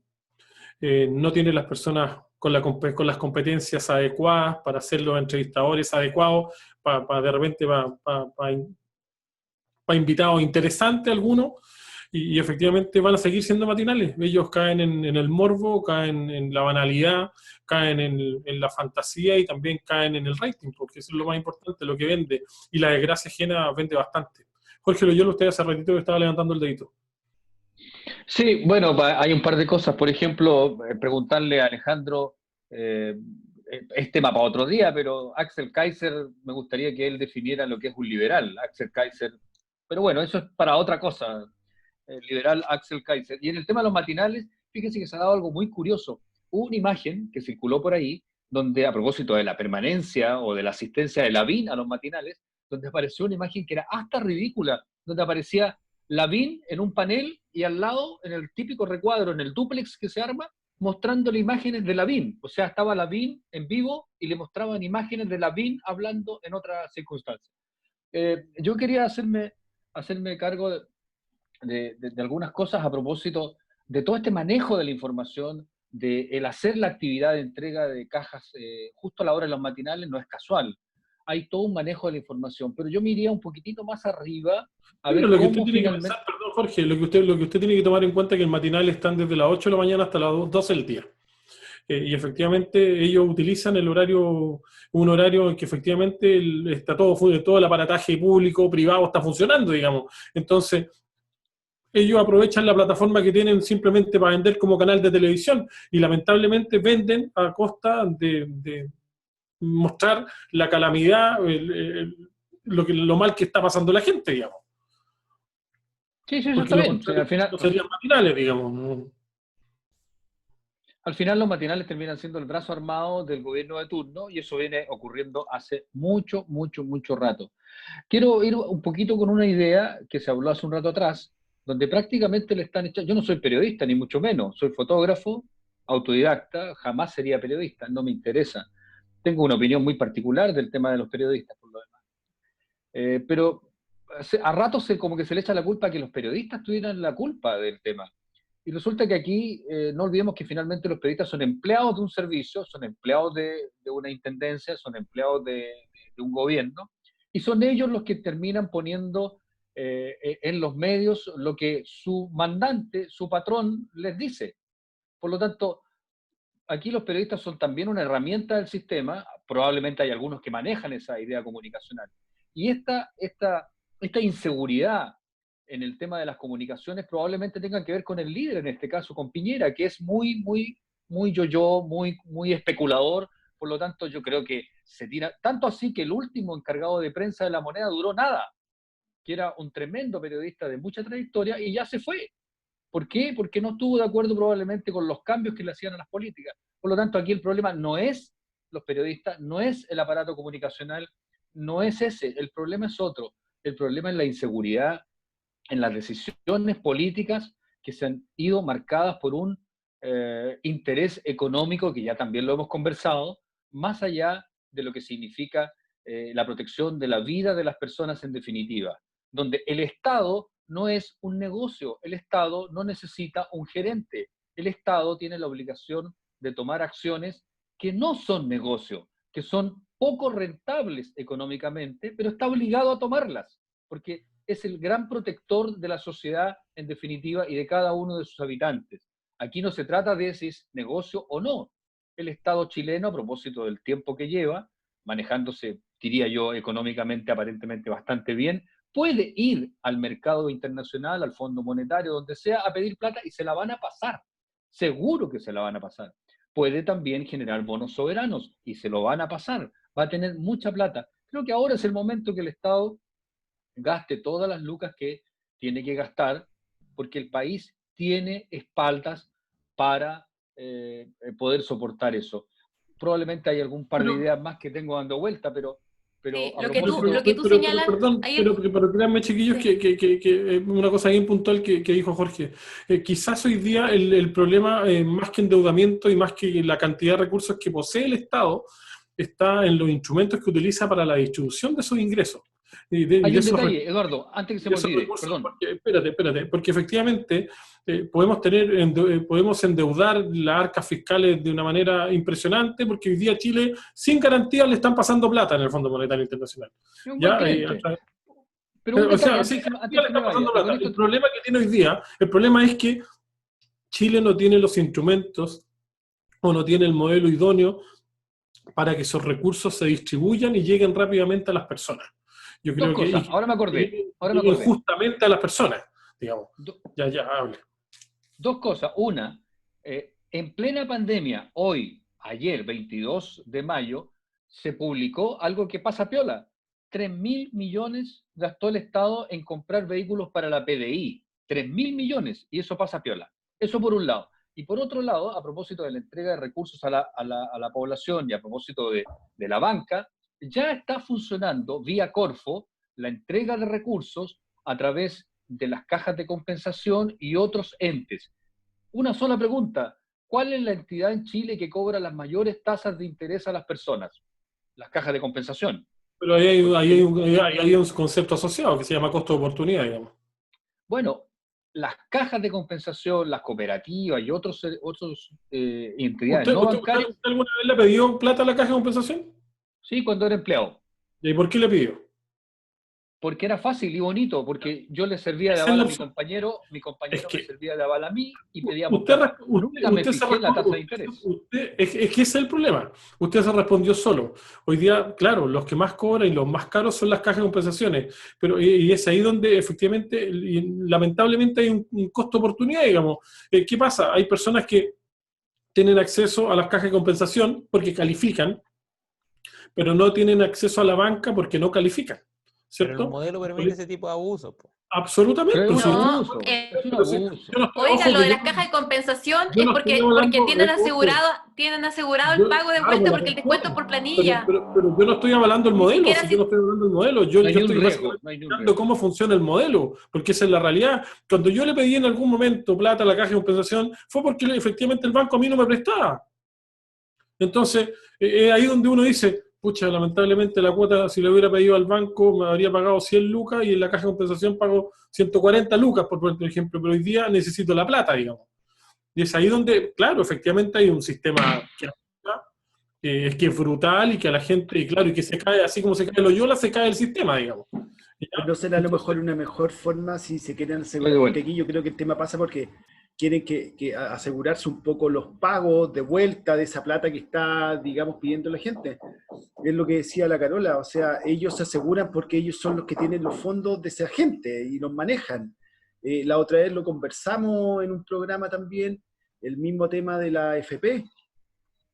No tienen las personas con las competencias adecuadas para ser los entrevistadores adecuados, de repente para invitados interesantes algunos, y efectivamente van a seguir siendo matinales. Ellos caen en el morbo, caen en la banalidad, caen en la fantasía y también caen en el rating, porque eso es lo más importante, lo que vende. Y la desgracia ajena vende bastante. Jorge Loyola, usted hace ratito que estaba levantando el dedito. Sí, bueno, hay un par de cosas. Por ejemplo, preguntarle a Alejandro, es tema para otro día, pero Axel Kaiser, me gustaría que él definiera lo que es un liberal, Axel Kaiser. Pero bueno, eso es para otra cosa, el liberal Axel Kaiser. Y en el tema de los matinales, fíjense que se ha dado algo muy curioso. Hubo una imagen que circuló por ahí, donde a propósito de la permanencia o de la asistencia de Lavín a los matinales, donde apareció una imagen que era hasta ridícula, donde aparecía Lavín en un panel y al lado, en el típico recuadro, en el dúplex que se arma, mostrándole imágenes de Lavín. O sea, estaba Lavín en vivo y le mostraban imágenes de Lavín hablando en otra circunstancia. Yo quería hacerme cargo de algunas cosas a propósito de todo este manejo de la información, de el hacer la actividad de entrega de cajas justo a la hora de los matinales no es casual. Hay todo un manejo de la información, pero yo me iría un poquitito más arriba a ver cómo finalmente... Perdón, Jorge, lo que usted tiene que tomar en cuenta es que el matinal están desde las 8 de la mañana hasta las 12 del día. Y efectivamente ellos utilizan un horario en que efectivamente está todo el aparataje público, privado está funcionando, digamos. Entonces, ellos aprovechan la plataforma que tienen simplemente para vender como canal de televisión y lamentablemente venden a costa de mostrar la calamidad, lo mal que está pasando la gente, digamos. Sí, eso Porque está bien. Sí, al final, no serían matinales, digamos, ¿no? Al final los matinales terminan siendo el brazo armado del gobierno de turno y eso viene ocurriendo hace mucho, mucho, mucho rato. Quiero ir un poquito con una idea que se habló hace un rato atrás, donde prácticamente le están echando... Yo no soy periodista, ni mucho menos. Soy fotógrafo, autodidacta, jamás sería periodista, no me interesa. Tengo una opinión muy particular del tema de los periodistas, por lo demás. Pero a ratos como que se le echa la culpa a que los periodistas tuvieran la culpa del tema. Y resulta que aquí no olvidemos que finalmente los periodistas son empleados de un servicio, son empleados de una intendencia, son empleados de un gobierno, y son ellos los que terminan poniendo en los medios lo que su mandante, su patrón, les dice. Por lo tanto, aquí los periodistas son también una herramienta del sistema, probablemente hay algunos que manejan esa idea comunicacional. Y esta inseguridad en el tema de las comunicaciones probablemente tengan que ver con el líder, en este caso con Piñera, que es muy yo-yo, muy especulador. Por lo tanto, yo creo que se tira, tanto así que el último encargado de prensa de La Moneda duró nada, que era un tremendo periodista de mucha trayectoria y ya se fue. ¿Por qué? Porque no estuvo de acuerdo probablemente con los cambios que le hacían a las políticas. Por lo tanto, aquí el problema no es los periodistas, no es el aparato comunicacional, no es ese, el problema es otro. El problema es la inseguridad en las decisiones políticas que se han ido marcadas por un interés económico, que ya también lo hemos conversado, más allá de lo que significa la protección de la vida de las personas en definitiva, donde el Estado no es un negocio, el Estado no necesita un gerente, el Estado tiene la obligación de tomar acciones que no son negocio, que son poco rentables económicamente, pero está obligado a tomarlas, porque es el gran protector de la sociedad en definitiva y de cada uno de sus habitantes. Aquí no se trata de si es negocio o no. El Estado chileno, a propósito del tiempo que lleva, manejándose, diría yo, económicamente aparentemente bastante bien, puede ir al mercado internacional, al Fondo Monetario, donde sea, a pedir plata y se la van a pasar. Seguro que se la van a pasar. Puede también generar bonos soberanos y se lo van a pasar. Va a tener mucha plata. Creo que ahora es el momento que el Estado gaste todas las lucas que tiene que gastar, porque el país tiene espaldas para poder soportar eso. Probablemente hay algún par de ideas más que tengo dando vuelta, pero Sí, a lo que propósito... tú señalas, Perdón, ahí, pero créanme, chiquillos, sí. que una cosa bien puntual que dijo Jorge. Quizás hoy día el problema, más que endeudamiento y más que la cantidad de recursos que posee el Estado, está en los instrumentos que utiliza para la distribución de esos ingresos. Y de Hay un esos detalle, Eduardo, antes que se me esos olvide, recursos, perdón. porque, espérate, porque efectivamente podemos endeudar las arcas fiscales de una manera impresionante, porque hoy día Chile, sin garantía, le están pasando plata en el Fondo Monetario Internacional. Es un buen ¿Ya? cliente. Pero un O detalle, sea, sí, antes le que me están vaya, pasando y con plata. esto... El problema que tiene hoy día, el problema es que Chile no tiene los instrumentos o no tiene el modelo idóneo para que esos recursos se distribuyan y lleguen rápidamente a las personas. Yo Dos creo que cosas, ahora me acordé, lleguen justamente a las personas, digamos. Do- Ya, hable. Dos cosas. Una, en plena pandemia, hoy, ayer, 22 de mayo, se publicó algo que pasa piola. 3.000 millones gastó el Estado en comprar vehículos para la PDI. 3.000 millones, y eso pasa piola. Eso por un lado. Y por otro lado, a propósito de la entrega de recursos a la población y a propósito de la banca, ya está funcionando vía Corfo la entrega de recursos a través de las cajas de compensación y otros entes. Una sola pregunta: ¿cuál es la entidad en Chile que cobra las mayores tasas de interés a las personas? Las cajas de compensación. Pero ahí Porque, hay un concepto asociado que se llama costo de oportunidad, digamos. bueno, las cajas de compensación, las cooperativas y otros entidades no bancarias, ¿Usted alguna vez le pidió plata a la caja de compensación? sí, cuando era empleado. ¿Y por qué le pidió? Porque era fácil y bonito, porque yo le servía de Esa es aval la a mi opción. compañero Es me que servía de aval a mí y pedíamos plata. Nunca me fijé en la tasa de interés. Es que ese es el problema. Usted se respondió solo. Hoy día, claro, los que más cobran y los más caros son las cajas de compensaciones, pero y es ahí donde efectivamente, y lamentablemente hay un costo de oportunidad, digamos. ¿Qué pasa? Hay personas que tienen acceso a las cajas de compensación porque califican, pero no tienen acceso a la banca porque no califican, Pero el ¿cierto? modelo permite ese tipo de abuso, po. Absolutamente. Pero es un Sí. No, abuso, es un Pero sí, abuso. yo no estoy, oiga, ojo, lo que de yo, las cajas de compensación yo es no estoy porque hablando, tienen asegurado el pago de claro, vuelta por porque las el descuento por planilla. pero yo no estoy hablando del Ni modelo, siquiera si yo no estoy hablando del modelo, yo No hay ni un estoy riesgo, no hay ni un explicando riesgo. cómo funciona el modelo, porque esa es la realidad. Cuando yo le pedí en algún momento plata a la caja de compensación, fue porque efectivamente el banco a mí no me prestaba. Entonces, ahí donde uno dice, pucha, lamentablemente la cuota, si le hubiera pedido al banco, me habría pagado 100 lucas y en la caja de compensación pago 140 lucas, por poner un ejemplo, pero hoy día necesito la plata, digamos. Y es ahí donde, claro, efectivamente hay un sistema que es brutal y que a la gente, y claro, y que se cae, así como se cae el Loyola, se cae el sistema, digamos. ¿Ya? No será a lo Entonces, mejor una mejor forma si se quieren Estoy asegurar, de porque vuelta. aquí yo creo que el tema pasa porque quieren que asegurarse un poco los pagos de vuelta de esa plata que está, digamos, pidiendo la gente. Es lo que decía la Carola, o sea, ellos se aseguran porque ellos son los que tienen los fondos de esa gente y los manejan. La otra vez lo conversamos en un programa también, el mismo tema de la AFP,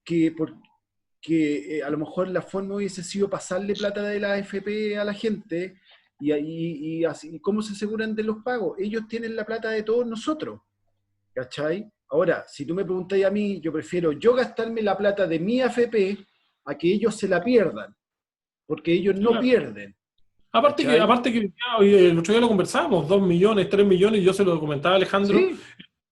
que a lo mejor la forma hubiese sido pasarle plata de la AFP a la gente y así, ¿cómo se aseguran de los pagos? Ellos tienen la plata de todos nosotros. ¿cachai? Ahora, si tú me preguntáis a mí, yo prefiero yo gastarme la plata de mi AFP a que ellos se la pierdan, porque ellos no Claro. pierden, Aparte ¿cachai? que ya, oye, el otro día lo conversábamos, 2 millones, 3 millones, y yo se lo comentaba a Alejandro, Sí,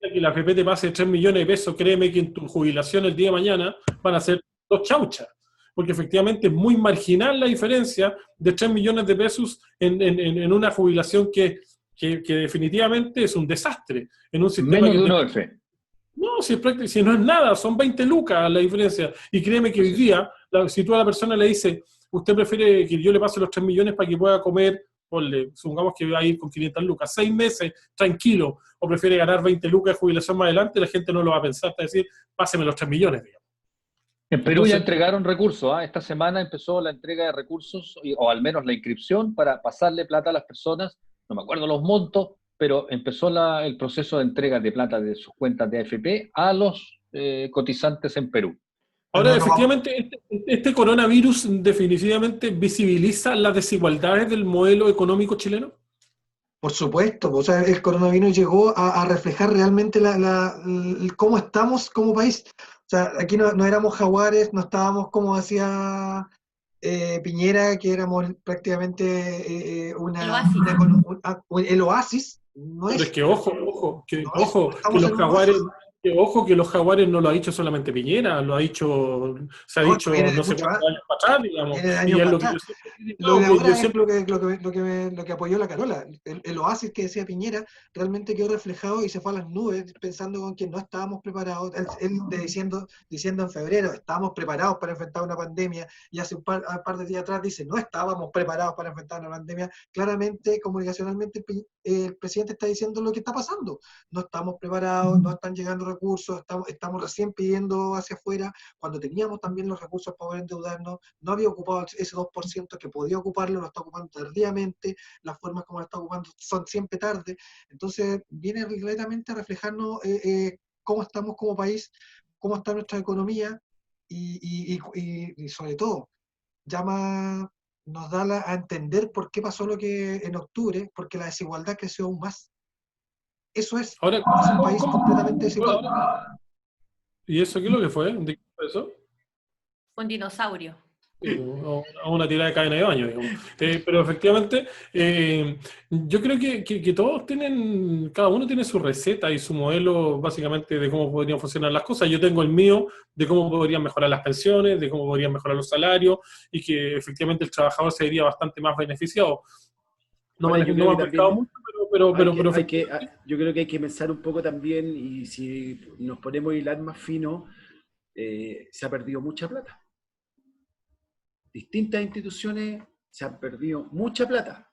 que la FP te pase 3 millones de pesos, créeme que en tu jubilación el día de mañana van a ser 2 chauchas, porque efectivamente es muy marginal la diferencia de 3 millones de pesos en una jubilación que definitivamente es un desastre, en un sistema menos que de te... una OF. No, si no es nada, son 20 lucas la diferencia. Y créeme que hoy Así es. día, si tú a la persona le dices, usted prefiere que yo le pase los 3 millones para que pueda comer, ponle, supongamos que va a ir con 500 lucas, 6 meses, tranquilo, o prefiere ganar 20 lucas de jubilación más adelante, la gente no lo va a pensar, hasta decir, páseme los 3 millones, digamos. En Perú ya Entonces, entregaron recursos, ¿ah? Esta semana empezó la entrega de recursos, o al menos la inscripción para pasarle plata a las personas, no me acuerdo los montos, pero empezó el proceso de entrega de plata de sus cuentas de AFP a los cotizantes en Perú. ahora Bueno, no vamos. efectivamente este coronavirus definitivamente visibiliza las desigualdades del modelo económico chileno. Por supuesto, o sea, el coronavirus llegó a reflejar realmente cómo estamos como país. O sea, aquí no éramos jaguares, no estábamos como decía Piñera, que éramos prácticamente El oasis. el oasis. No Pero es es, que ojo, no es, no que estamos los en un jaguares, oasis. que los jaguares no lo ha dicho solamente Piñera, se ha No, esto dicho viene de no sé mucho cuántos años para atrás, digamos, viene de y años es para lo que yo atrás. siempre he Lo criticado, de que yo ahora es siempre... lo que apoyó la Carola. El oasis que decía Piñera realmente quedó reflejado y se fue a las nubes pensando con que no estábamos preparados. Diciendo en febrero, estábamos preparados para enfrentar una pandemia, y hace un par de días atrás dice, no estábamos preparados para enfrentar una pandemia. Claramente, comunicacionalmente, el presidente está diciendo lo que está pasando. No estamos preparados, no están llegando recursos, estamos recién pidiendo hacia afuera, cuando teníamos también los recursos para poder endeudarnos, no había ocupado ese 2% que podía ocuparlo, lo está ocupando tardíamente, las formas como lo está ocupando son siempre tarde. Entonces viene completamente a reflejarnos cómo estamos como país, cómo está nuestra economía, y sobre todo nos da a entender por qué pasó lo que en octubre, porque la desigualdad creció aún más. Eso es Ahora, un país completamente desigual. ¿y eso qué es lo que fue? ¿De qué fue eso? Un dinosaurio. A una tirada de cadena de baño, digamos. Pero efectivamente, yo creo que todos tienen, cada uno tiene su receta y su modelo básicamente de cómo podrían funcionar las cosas. Yo tengo el mío de cómo podrían mejorar las pensiones, de cómo podrían mejorar los salarios, y que efectivamente el trabajador se iría bastante más beneficiado. No ahora me, yo no creo me que han pescado también mucho, pero yo creo que hay que pensar un poco también, y si nos ponemos a hilar más fino, se ha perdido mucha plata. Distintas instituciones se han perdido mucha plata.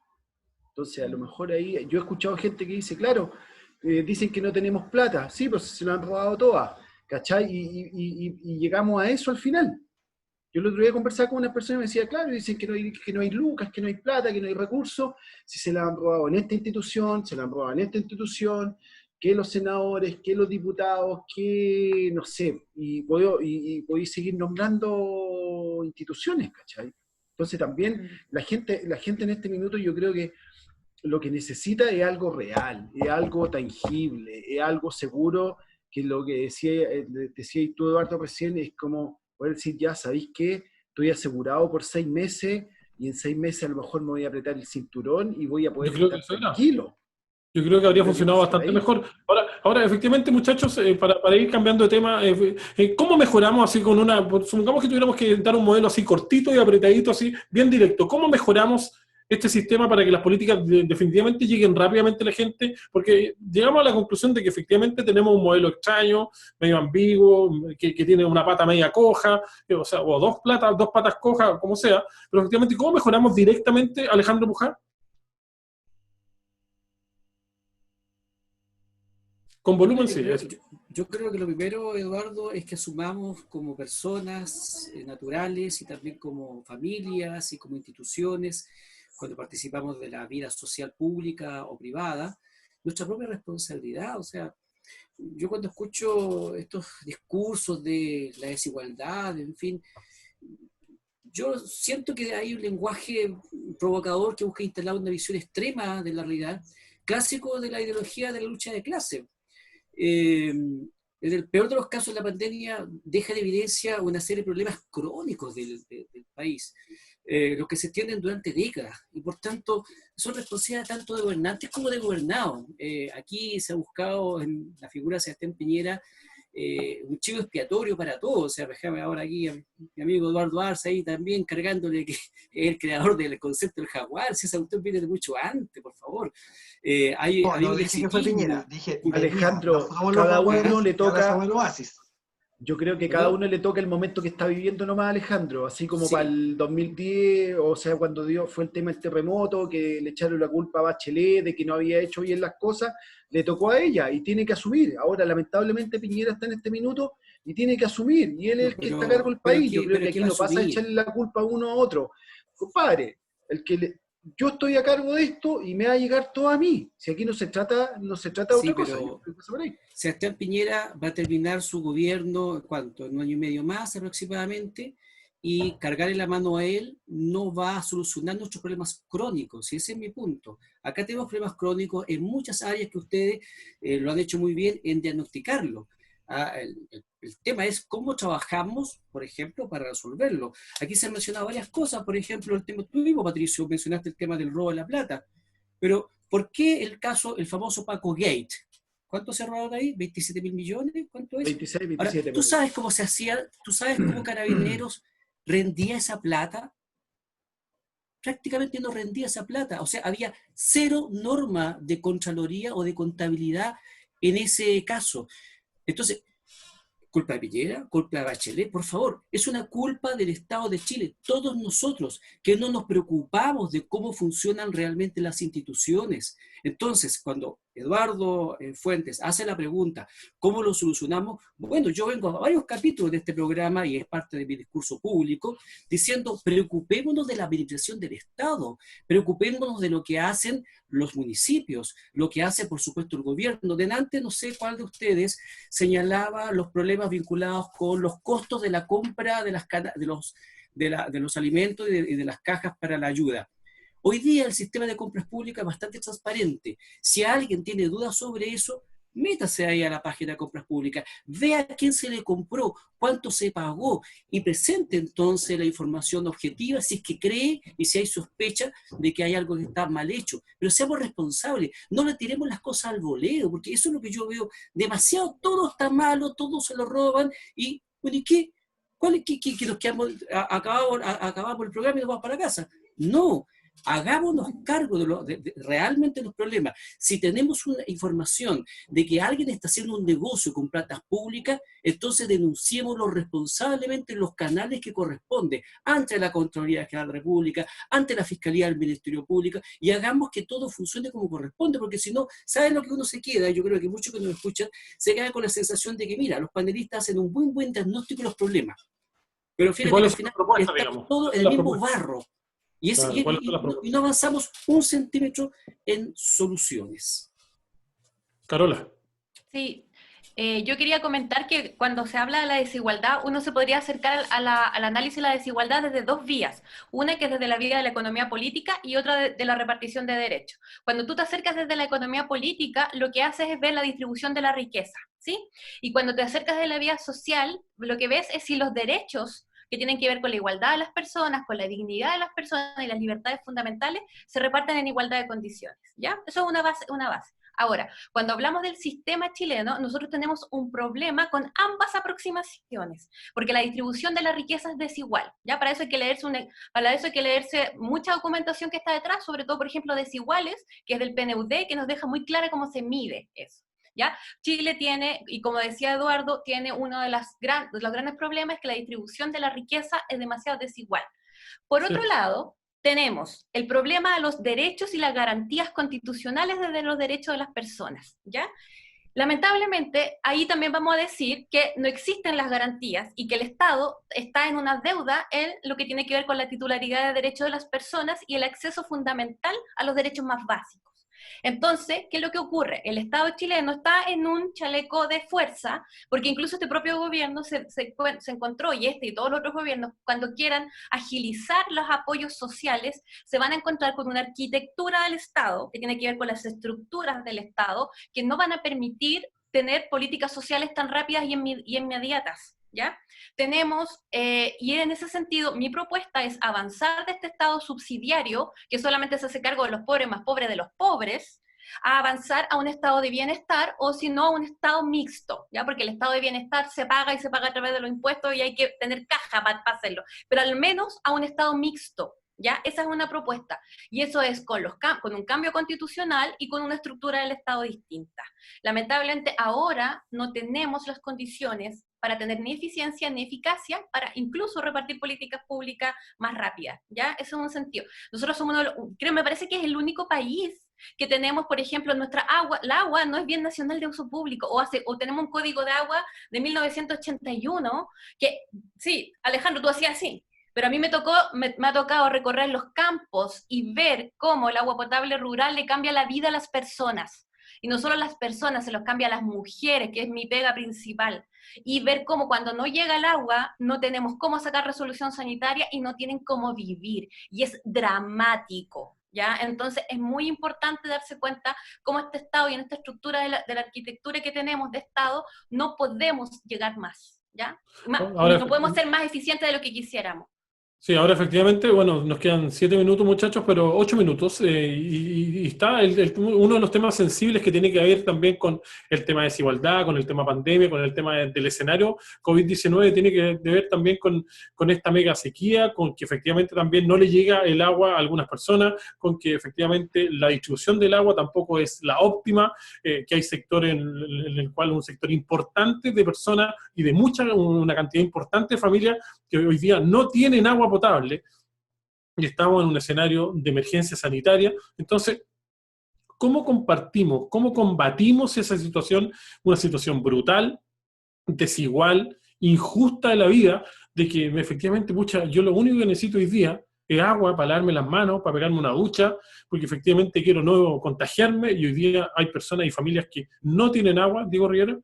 Entonces, a lo mejor ahí, yo he escuchado gente que dice, claro, dicen que no tenemos plata, sí, pues se lo han robado todas, ¿cachai? Y llegamos a eso al final. Yo el otro día conversaba con una persona y me decía, claro, dicen que no hay lucas, que no hay plata, que no hay recursos, si se la han robado en esta institución, se la han robado en esta institución, que los senadores, que los diputados, que no sé, y podéis seguir nombrando instituciones, ¿cachai? Entonces también la gente en este minuto yo creo que lo que necesita es algo real, es algo tangible, es algo seguro, que lo que decía tú, Eduardo, recién, es como poder decir, ya, ¿sabéis qué? Estoy asegurado por 6 meses, y en 6 meses a lo mejor me voy a apretar el cinturón y voy a yo poder creo que estar eso era. tranquilo. Yo creo que Yo habría creo que funcionado eso se va bastante ahí. mejor. Ahora efectivamente, muchachos, para ir cambiando de tema, ¿cómo mejoramos así con supongamos que tuviéramos que dar un modelo así cortito y apretadito, así, bien directo? ¿Cómo mejoramos este sistema para que las políticas definitivamente lleguen rápidamente a la gente? Porque llegamos a la conclusión de que efectivamente tenemos un modelo extraño, medio ambiguo, que tiene una pata media coja, o sea, o dos patas cojas, como sea. Pero efectivamente, ¿cómo mejoramos directamente, Alejandro Pujar? Con Mira, volumen, sí, eso. yo creo que lo primero, Eduardo, es que asumamos como personas naturales y también como familias y como instituciones, cuando participamos de la vida social pública o privada, nuestra propia responsabilidad. O sea, yo cuando escucho estos discursos de la desigualdad, en fin, yo siento que hay un lenguaje provocador que busca instalar una visión extrema de la realidad, clásico de la ideología de la lucha de clase. en el peor de los casos, la pandemia deja en evidencia una serie de problemas crónicos del país, los que se extienden durante décadas, y por tanto son responsabilidades tanto de gobernantes como de gobernados. Aquí se ha buscado en la figura de Sebastián Piñera un chivo expiatorio para todos. O sea, déjame ahora aquí a mi amigo Eduardo Arce ahí también cargándole que es el creador del concepto del jaguar, si ese autor viene de mucho antes, por favor. Hay No, no un dije que fue exitismo. Piñera, dije Alejandro, no somos cada los uno jaguares, le y ahora toca, somos el oasis. yo creo que cada uno le toca el momento que está viviendo nomás, Alejandro, así como Sí. para el 2010, o sea, cuando fue el tema del terremoto, que le echaron la culpa a Bachelet de que no había hecho bien las cosas, le tocó a ella y tiene que asumir. Ahora, lamentablemente, Piñera está en este minuto y tiene que asumir, y él es el que está a cargo del país. Yo creo que aquí no pasa a echarle la culpa a uno a otro. Compadre, yo estoy a cargo de esto y me va a llegar todo a mí. Si aquí no se trata de otra cosa. Yo creo que pasa por ahí. Sebastián Piñera va a terminar su gobierno, ¿cuánto? En un año y medio más aproximadamente, y cargarle la mano a él no va a solucionar nuestros problemas crónicos, y ese es mi punto. Acá tenemos problemas crónicos en muchas áreas que ustedes lo han hecho muy bien en diagnosticarlo. El tema es cómo trabajamos, por ejemplo, para resolverlo. Aquí se han mencionado varias cosas, por ejemplo, el tema, tú mismo, Patricio, mencionaste el tema del robo de la plata, pero ¿por qué el famoso Paco Gate? ¿Cuánto se robaron ahí? ¿27.000 millones? ¿Cuánto es? 26, Ahora, 27. ¿tú sabes cómo se hacía? ¿Tú sabes cómo Carabineros rendía esa plata? Prácticamente no rendía esa plata. O sea, había cero norma de Contraloría o de contabilidad en ese caso. Entonces, ¿culpa de Piñera? ¿Culpa de Bachelet? Por favor, es una culpa del Estado de Chile. Todos nosotros que no nos preocupamos de cómo funcionan realmente las instituciones. Entonces, cuando Eduardo Fuentes hace la pregunta, ¿cómo lo solucionamos? Bueno, yo vengo a varios capítulos de este programa y es parte de mi discurso público, diciendo, preocupémonos de la administración del Estado, preocupémonos de lo que hacen los municipios, lo que hace, por supuesto, el gobierno. Delante, no sé cuál de ustedes señalaba los problemas vinculados con los costos de la compra de los alimentos y de las cajas para la ayuda. Hoy día el sistema de compras públicas es bastante transparente. Si alguien tiene dudas sobre eso, métase ahí a la página de compras públicas, vea a quién se le compró, cuánto se pagó y presente entonces la información objetiva si es que cree y si hay sospecha de que hay algo que está mal hecho. Pero seamos responsables, no le tiremos las cosas al voleo, porque eso es lo que yo veo demasiado, todo está malo, todo se lo roban y, bueno, ¿y qué? ¿Que nos quedamos, acabamos el programa y nos vamos para casa? No. Hagámonos cargo de realmente los problemas. Si tenemos una información de que alguien está haciendo un negocio con platas públicas, entonces denunciémoslo responsablemente en los canales que corresponden, ante la Contraloría General de la República, ante la Fiscalía del Ministerio Público, y hagamos que todo funcione como corresponde, porque si no, ¿saben lo que uno se queda? Yo creo que muchos que nos escuchan se quedan con la sensación de que, mira, los panelistas hacen un buen diagnóstico de los problemas, pero fíjate que al final está todo en el mismo barro. Y no avanzamos un centímetro en soluciones. Carola. Sí, yo quería comentar que cuando se habla de la desigualdad, uno se podría acercar al análisis de la desigualdad desde dos vías. Una que es desde la vía de la economía política y otra de la repartición de derechos. Cuando tú te acercas desde la economía política, lo que haces es ver la distribución de la riqueza, ¿sí? Y cuando te acercas de la vía social, lo que ves es si los derechos que tienen que ver con la igualdad de las personas, con la dignidad de las personas y las libertades fundamentales, se reparten en igualdad de condiciones, ¿ya? Eso es una base. Ahora, cuando hablamos del sistema chileno, nosotros tenemos un problema con ambas aproximaciones, porque la distribución de la riqueza es desigual, ¿ya? Para eso hay que leerse mucha documentación que está detrás, sobre todo, por ejemplo, Desiguales, que es del PNUD, que nos deja muy clara cómo se mide eso. ¿Ya? Chile tiene, y como decía Eduardo, tiene uno de los grandes problemas, es que la distribución de la riqueza es demasiado desigual. Por otro lado, tenemos el problema de los derechos y las garantías constitucionales desde los derechos de las personas, ¿ya? Lamentablemente, ahí también vamos a decir que no existen las garantías y que el Estado está en una deuda en lo que tiene que ver con la titularidad de derechos de las personas y el acceso fundamental a los derechos más básicos. Entonces, ¿qué es lo que ocurre? El Estado chileno está en un chaleco de fuerza, porque incluso este propio gobierno se encontró, y y todos los otros gobiernos, cuando quieran agilizar los apoyos sociales, se van a encontrar con una arquitectura del Estado, que tiene que ver con las estructuras del Estado, que no van a permitir tener políticas sociales tan rápidas y inmediatas, ¿ya? Tenemos, y en ese sentido, mi propuesta es avanzar de este Estado subsidiario, que solamente se hace cargo de los pobres más pobres de los pobres, a avanzar a un estado de bienestar, o si no, a un estado mixto, ¿ya? Porque el estado de bienestar se paga y se paga a través de los impuestos y hay que tener caja para hacerlo, pero al menos a un estado mixto, ¿ya? Esa es una propuesta, y eso es con un cambio constitucional y con una estructura del Estado distinta. Lamentablemente ahora no tenemos las condiciones para tener ni eficiencia ni eficacia para incluso repartir políticas públicas más rápidas, ¿ya? Eso es un sentido. Nosotros somos me parece que es el único país que tenemos, por ejemplo, nuestra agua, la agua no es bien nacional de uso público, o tenemos un código de agua de 1981, que, sí, Alejandro, tú hacías así, pero a mí me ha tocado recorrer los campos y ver cómo el agua potable rural le cambia la vida a las personas. Y no solo a las personas, se los cambia a las mujeres, que es mi pega principal. Y ver cómo cuando no llega el agua, no tenemos cómo sacar resolución sanitaria y no tienen cómo vivir. Y es dramático, ¿ya? Entonces es muy importante darse cuenta cómo este Estado y en esta estructura de la arquitectura que tenemos de Estado, no podemos llegar más, ¿ya? Ahora, No podemos ser más eficientes de lo que quisiéramos. sí, ahora efectivamente, bueno, nos quedan 7 minutos, muchachos, pero 8 minutos, y está uno de los temas sensibles que tiene que ver también con el tema de desigualdad, con el tema pandemia, con el tema del escenario COVID-19, tiene que ver también con esta mega sequía, con que efectivamente también no le llega el agua a algunas personas, con que efectivamente la distribución del agua tampoco es la óptima, que hay sectores en el cual un sector importante de personas y de una cantidad importante de familias que hoy día no tienen agua potable, y estamos en un escenario de emergencia sanitaria. Entonces, ¿cómo compartimos, cómo combatimos esa situación, una situación brutal, desigual, injusta de la vida, de que efectivamente, pucha, yo lo único que necesito hoy día es agua para lavarme las manos, para pegarme una ducha, porque efectivamente quiero no contagiarme, y hoy día hay personas y familias que no tienen agua, Diego Rivera?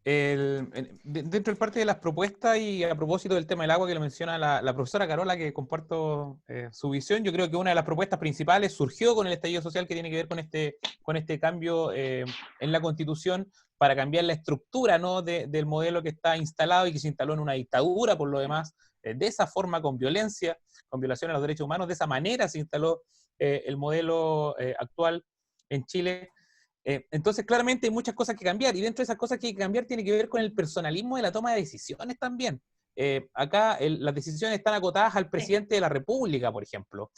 Dentro del parte de las propuestas, y a propósito del tema del agua que lo menciona la profesora Carola, que comparto su visión, yo creo que una de las propuestas principales surgió con el estallido social, que tiene que ver con este cambio en la Constitución para cambiar la estructura, ¿no?, del modelo que está instalado y que se instaló en una dictadura, por lo demás, de esa forma, con violencia, con violación a los derechos humanos. De esa manera se instaló el modelo actual en Chile. Entonces, claramente hay muchas cosas que cambiar, y dentro de esas cosas que hay que cambiar tiene que ver con el personalismo de la toma de decisiones también. Acá las decisiones están acotadas al presidente de la República, por ejemplo,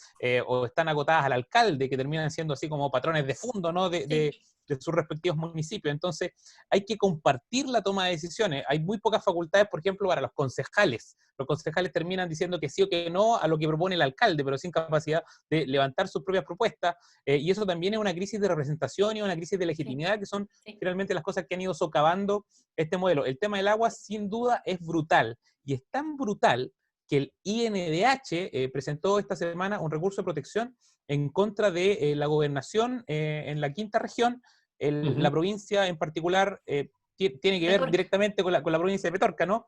o están acotadas al alcalde, que terminan siendo así como patrones de fondo, ¿no?, de sus respectivos municipios. Entonces, hay que compartir la toma de decisiones. Hay muy pocas facultades, por ejemplo, para los concejales. Los concejales terminan diciendo que sí o que no a lo que propone el alcalde, pero sin capacidad de levantar sus propias propuestas, y eso también es una crisis de representación y una crisis de legitimidad, que son finalmente las cosas que han ido socavando este modelo. El tema del agua, sin duda, es brutal, y es tan brutal que el INDH presentó esta semana un recurso de protección en contra de la gobernación en la quinta región. La provincia en particular tiene que ver directamente con la provincia de Petorca, ¿no?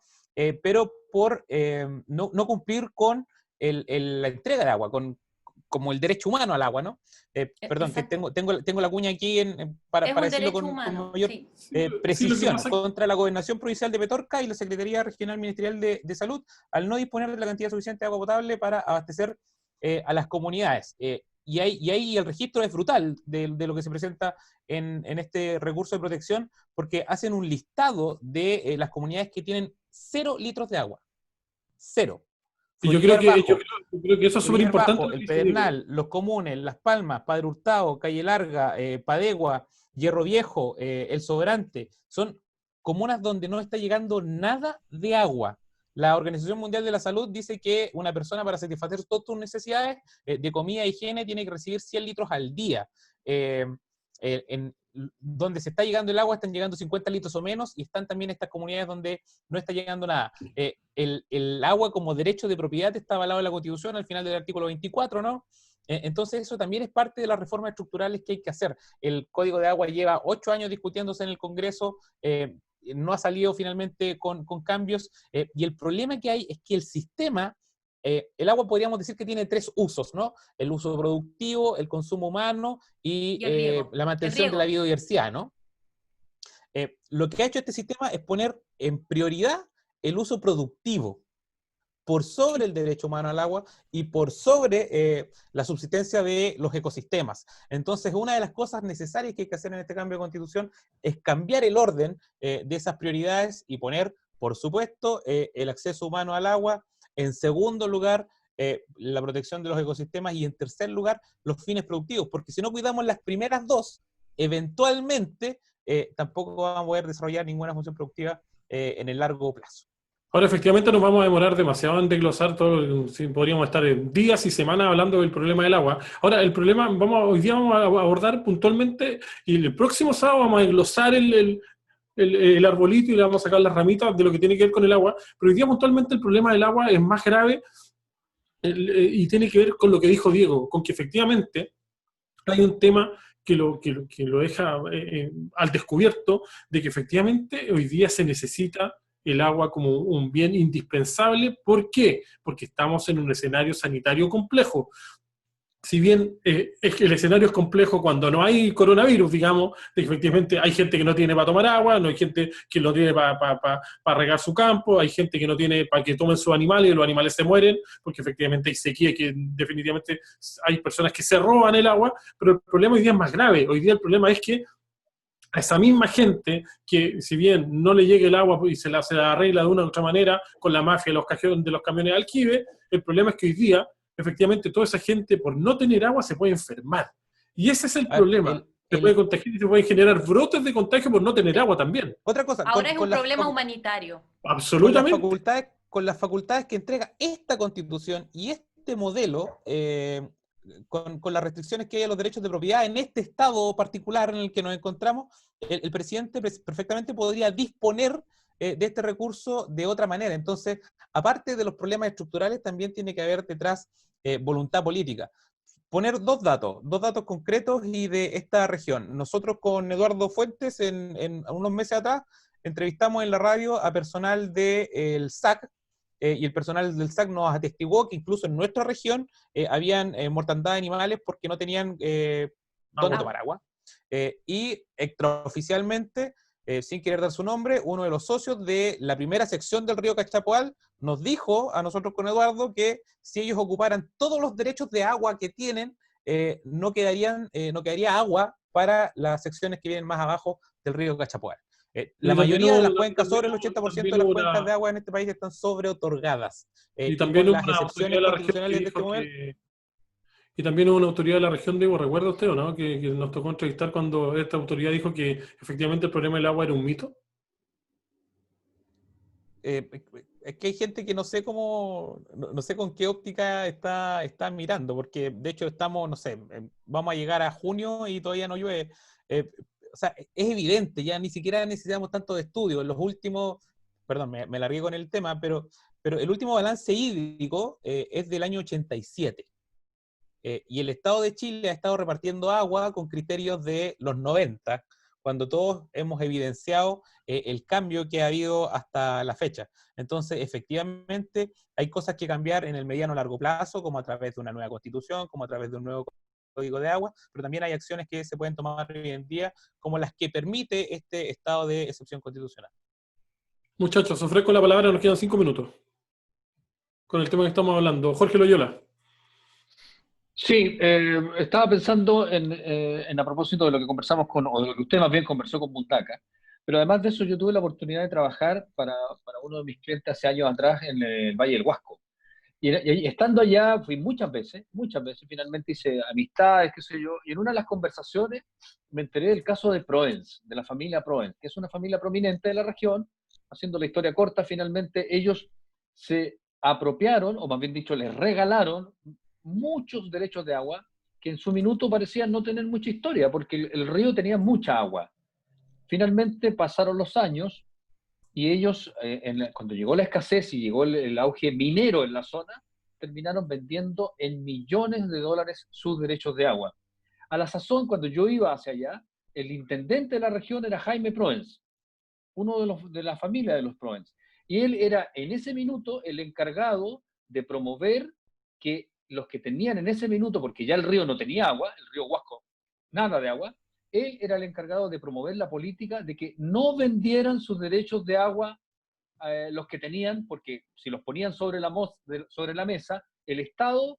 Pero por no cumplir con la entrega de agua, como el derecho humano al agua, ¿no? Perdón, que tengo la cuña aquí para decirlo con mayor precisión, contra la Gobernación Provincial de Petorca y la Secretaría Regional Ministerial de Salud, al no disponer de la cantidad suficiente de agua potable para abastecer a las comunidades. Y ahí el registro es brutal de lo que se presenta en este recurso de protección, porque hacen un listado de las comunidades que tienen 0 litros de agua. 0. Y yo creo que eso es súper importante. El Pedernal, Los Comunes, Las Palmas, Padre Hurtado, Calle Larga, Padegua, Hierro Viejo, El Soberante, son comunas donde no está llegando nada de agua. La Organización Mundial de la Salud dice que una persona, para satisfacer todas sus necesidades de comida e higiene, tiene que recibir 100 litros al día. En donde se está llegando el agua están llegando 50 litros o menos, y están también estas comunidades donde no está llegando nada. El agua como derecho de propiedad está avalado en la Constitución al final del artículo 24, ¿no? Entonces eso también es parte de las reformas estructurales que hay que hacer. El Código de Agua lleva 8 años discutiéndose en el Congreso, no ha salido finalmente con cambios, y el problema que hay es que el sistema, el agua podríamos decir que tiene 3 usos, ¿no? El uso productivo, el consumo humano y la mantención de la biodiversidad, ¿no? Lo que ha hecho este sistema es poner en prioridad el uso productivo por sobre el derecho humano al agua y por sobre la subsistencia de los ecosistemas. Entonces, una de las cosas necesarias que hay que hacer en este cambio de constitución es cambiar el orden de esas prioridades y poner, por supuesto, el acceso humano al agua, en segundo lugar, la protección de los ecosistemas y en tercer lugar, los fines productivos, porque si no cuidamos las primeras dos, eventualmente tampoco vamos a poder desarrollar ninguna función productiva en el largo plazo. Ahora, efectivamente, nos vamos a demorar demasiado en desglosar todo, si podríamos estar días y semanas hablando del problema del agua. Ahora, el problema, hoy día vamos a abordar puntualmente, y el próximo sábado vamos a desglosar el arbolito y le vamos a sacar las ramitas de lo que tiene que ver con el agua, pero hoy día puntualmente el problema del agua es más grave y tiene que ver con lo que dijo Diego, con que efectivamente hay un tema que lo deja al descubierto, de que efectivamente hoy día se necesita el agua como un bien indispensable. ¿Por qué? Porque estamos en un escenario sanitario complejo. Si bien es que el escenario es complejo cuando no hay coronavirus, digamos, de que efectivamente hay gente que no tiene para tomar agua, no hay gente que no tiene para regar su campo, hay gente que no tiene para que tomen sus animales y los animales se mueren, porque efectivamente hay sequía, que definitivamente hay personas que se roban el agua, pero el problema hoy día es más grave. Hoy día el problema es que a esa misma gente que, si bien no le llegue el agua y se la arregla de una u otra manera con la mafia de los camiones de alquibe, el problema es que hoy día, efectivamente, toda esa gente, por no tener agua, se puede enfermar. Y ese es el problema. Se puede contagiar y se pueden generar brotes de contagio por no tener agua también. Otra cosa. Ahora es un problema humanitario. Absolutamente. Con las facultades que entrega esta Constitución y este modelo, con las restricciones que hay a los derechos de propiedad en este estado particular en el que nos encontramos, el presidente perfectamente podría disponer de este recurso de otra manera. Entonces, aparte de los problemas estructurales, también tiene que haber detrás voluntad política. Poner dos datos concretos y de esta región. Nosotros con Eduardo Fuentes, en unos meses atrás, entrevistamos en la radio a personal del SAC, y el personal del SAC nos atestiguó que incluso en nuestra región habían mortandad de animales porque no tenían dónde tomar agua. Y extraoficialmente, sin querer dar su nombre, uno de los socios de la primera sección del río Cachapoal nos dijo a nosotros con Eduardo que si ellos ocuparan todos los derechos de agua que tienen, no quedaría agua para las secciones que vienen más abajo del río Cachapoal. La mayoría de las cuencas, sobre el 80% de las cuencas de agua en este país están sobreotorgadas. Y también con las excepciones constitucionales de este momento. Y también hubo una autoridad de la región, Diego, ¿recuerda usted o no? Que nos tocó entrevistar cuando esta autoridad dijo que efectivamente el problema del agua era un mito. Es que hay gente que no sé cómo, no sé con qué óptica está mirando, porque de hecho estamos, no sé, vamos a llegar a junio y todavía no llueve. O sea, es evidente, ya ni siquiera necesitamos tanto de estudio. En los últimos, perdón, me largué con el tema, pero el último balance hídrico es del año 87. Y el Estado de Chile ha estado repartiendo agua con criterios de los 90, cuando todos hemos evidenciado el cambio que ha habido hasta la fecha. Entonces, efectivamente, hay cosas que cambiar en el mediano largo plazo, como a través de una nueva constitución, como a través de un nuevo código de agua, pero también hay acciones que se pueden tomar hoy en día, como las que permite este estado de excepción constitucional. Muchachos, ofrezco la palabra, nos quedan 5 minutos con el tema que estamos hablando. Jorge Loyola. Sí, estaba pensando a propósito de lo que conversamos o de lo que usted más bien conversó con Muntaca, pero además de eso yo tuve la oportunidad de trabajar para uno de mis clientes hace años atrás en el Valle del Huasco. Y estando allá fui muchas veces, finalmente hice amistades, qué sé yo, y en una de las conversaciones me enteré del caso de Proens, de la familia Proens, que es una familia prominente de la región. Haciendo la historia corta, finalmente ellos se apropiaron, o más bien dicho, les regalaron muchos derechos de agua que en su minuto parecían no tener mucha historia, porque el río tenía mucha agua. Finalmente pasaron los años y ellos, cuando llegó la escasez y llegó el auge minero en la zona, terminaron vendiendo en millones de dólares sus derechos de agua. A la sazón, cuando yo iba hacia allá, el intendente de la región era Jaime Proens, uno de la familia de los Proens. Y él era en ese minuto el encargado de promover que los que tenían en ese minuto, porque ya el río no tenía agua, el río Huasco, nada de agua, él era el encargado de promover la política de que no vendieran sus derechos de agua los que tenían, porque si los ponían sobre la mesa, el Estado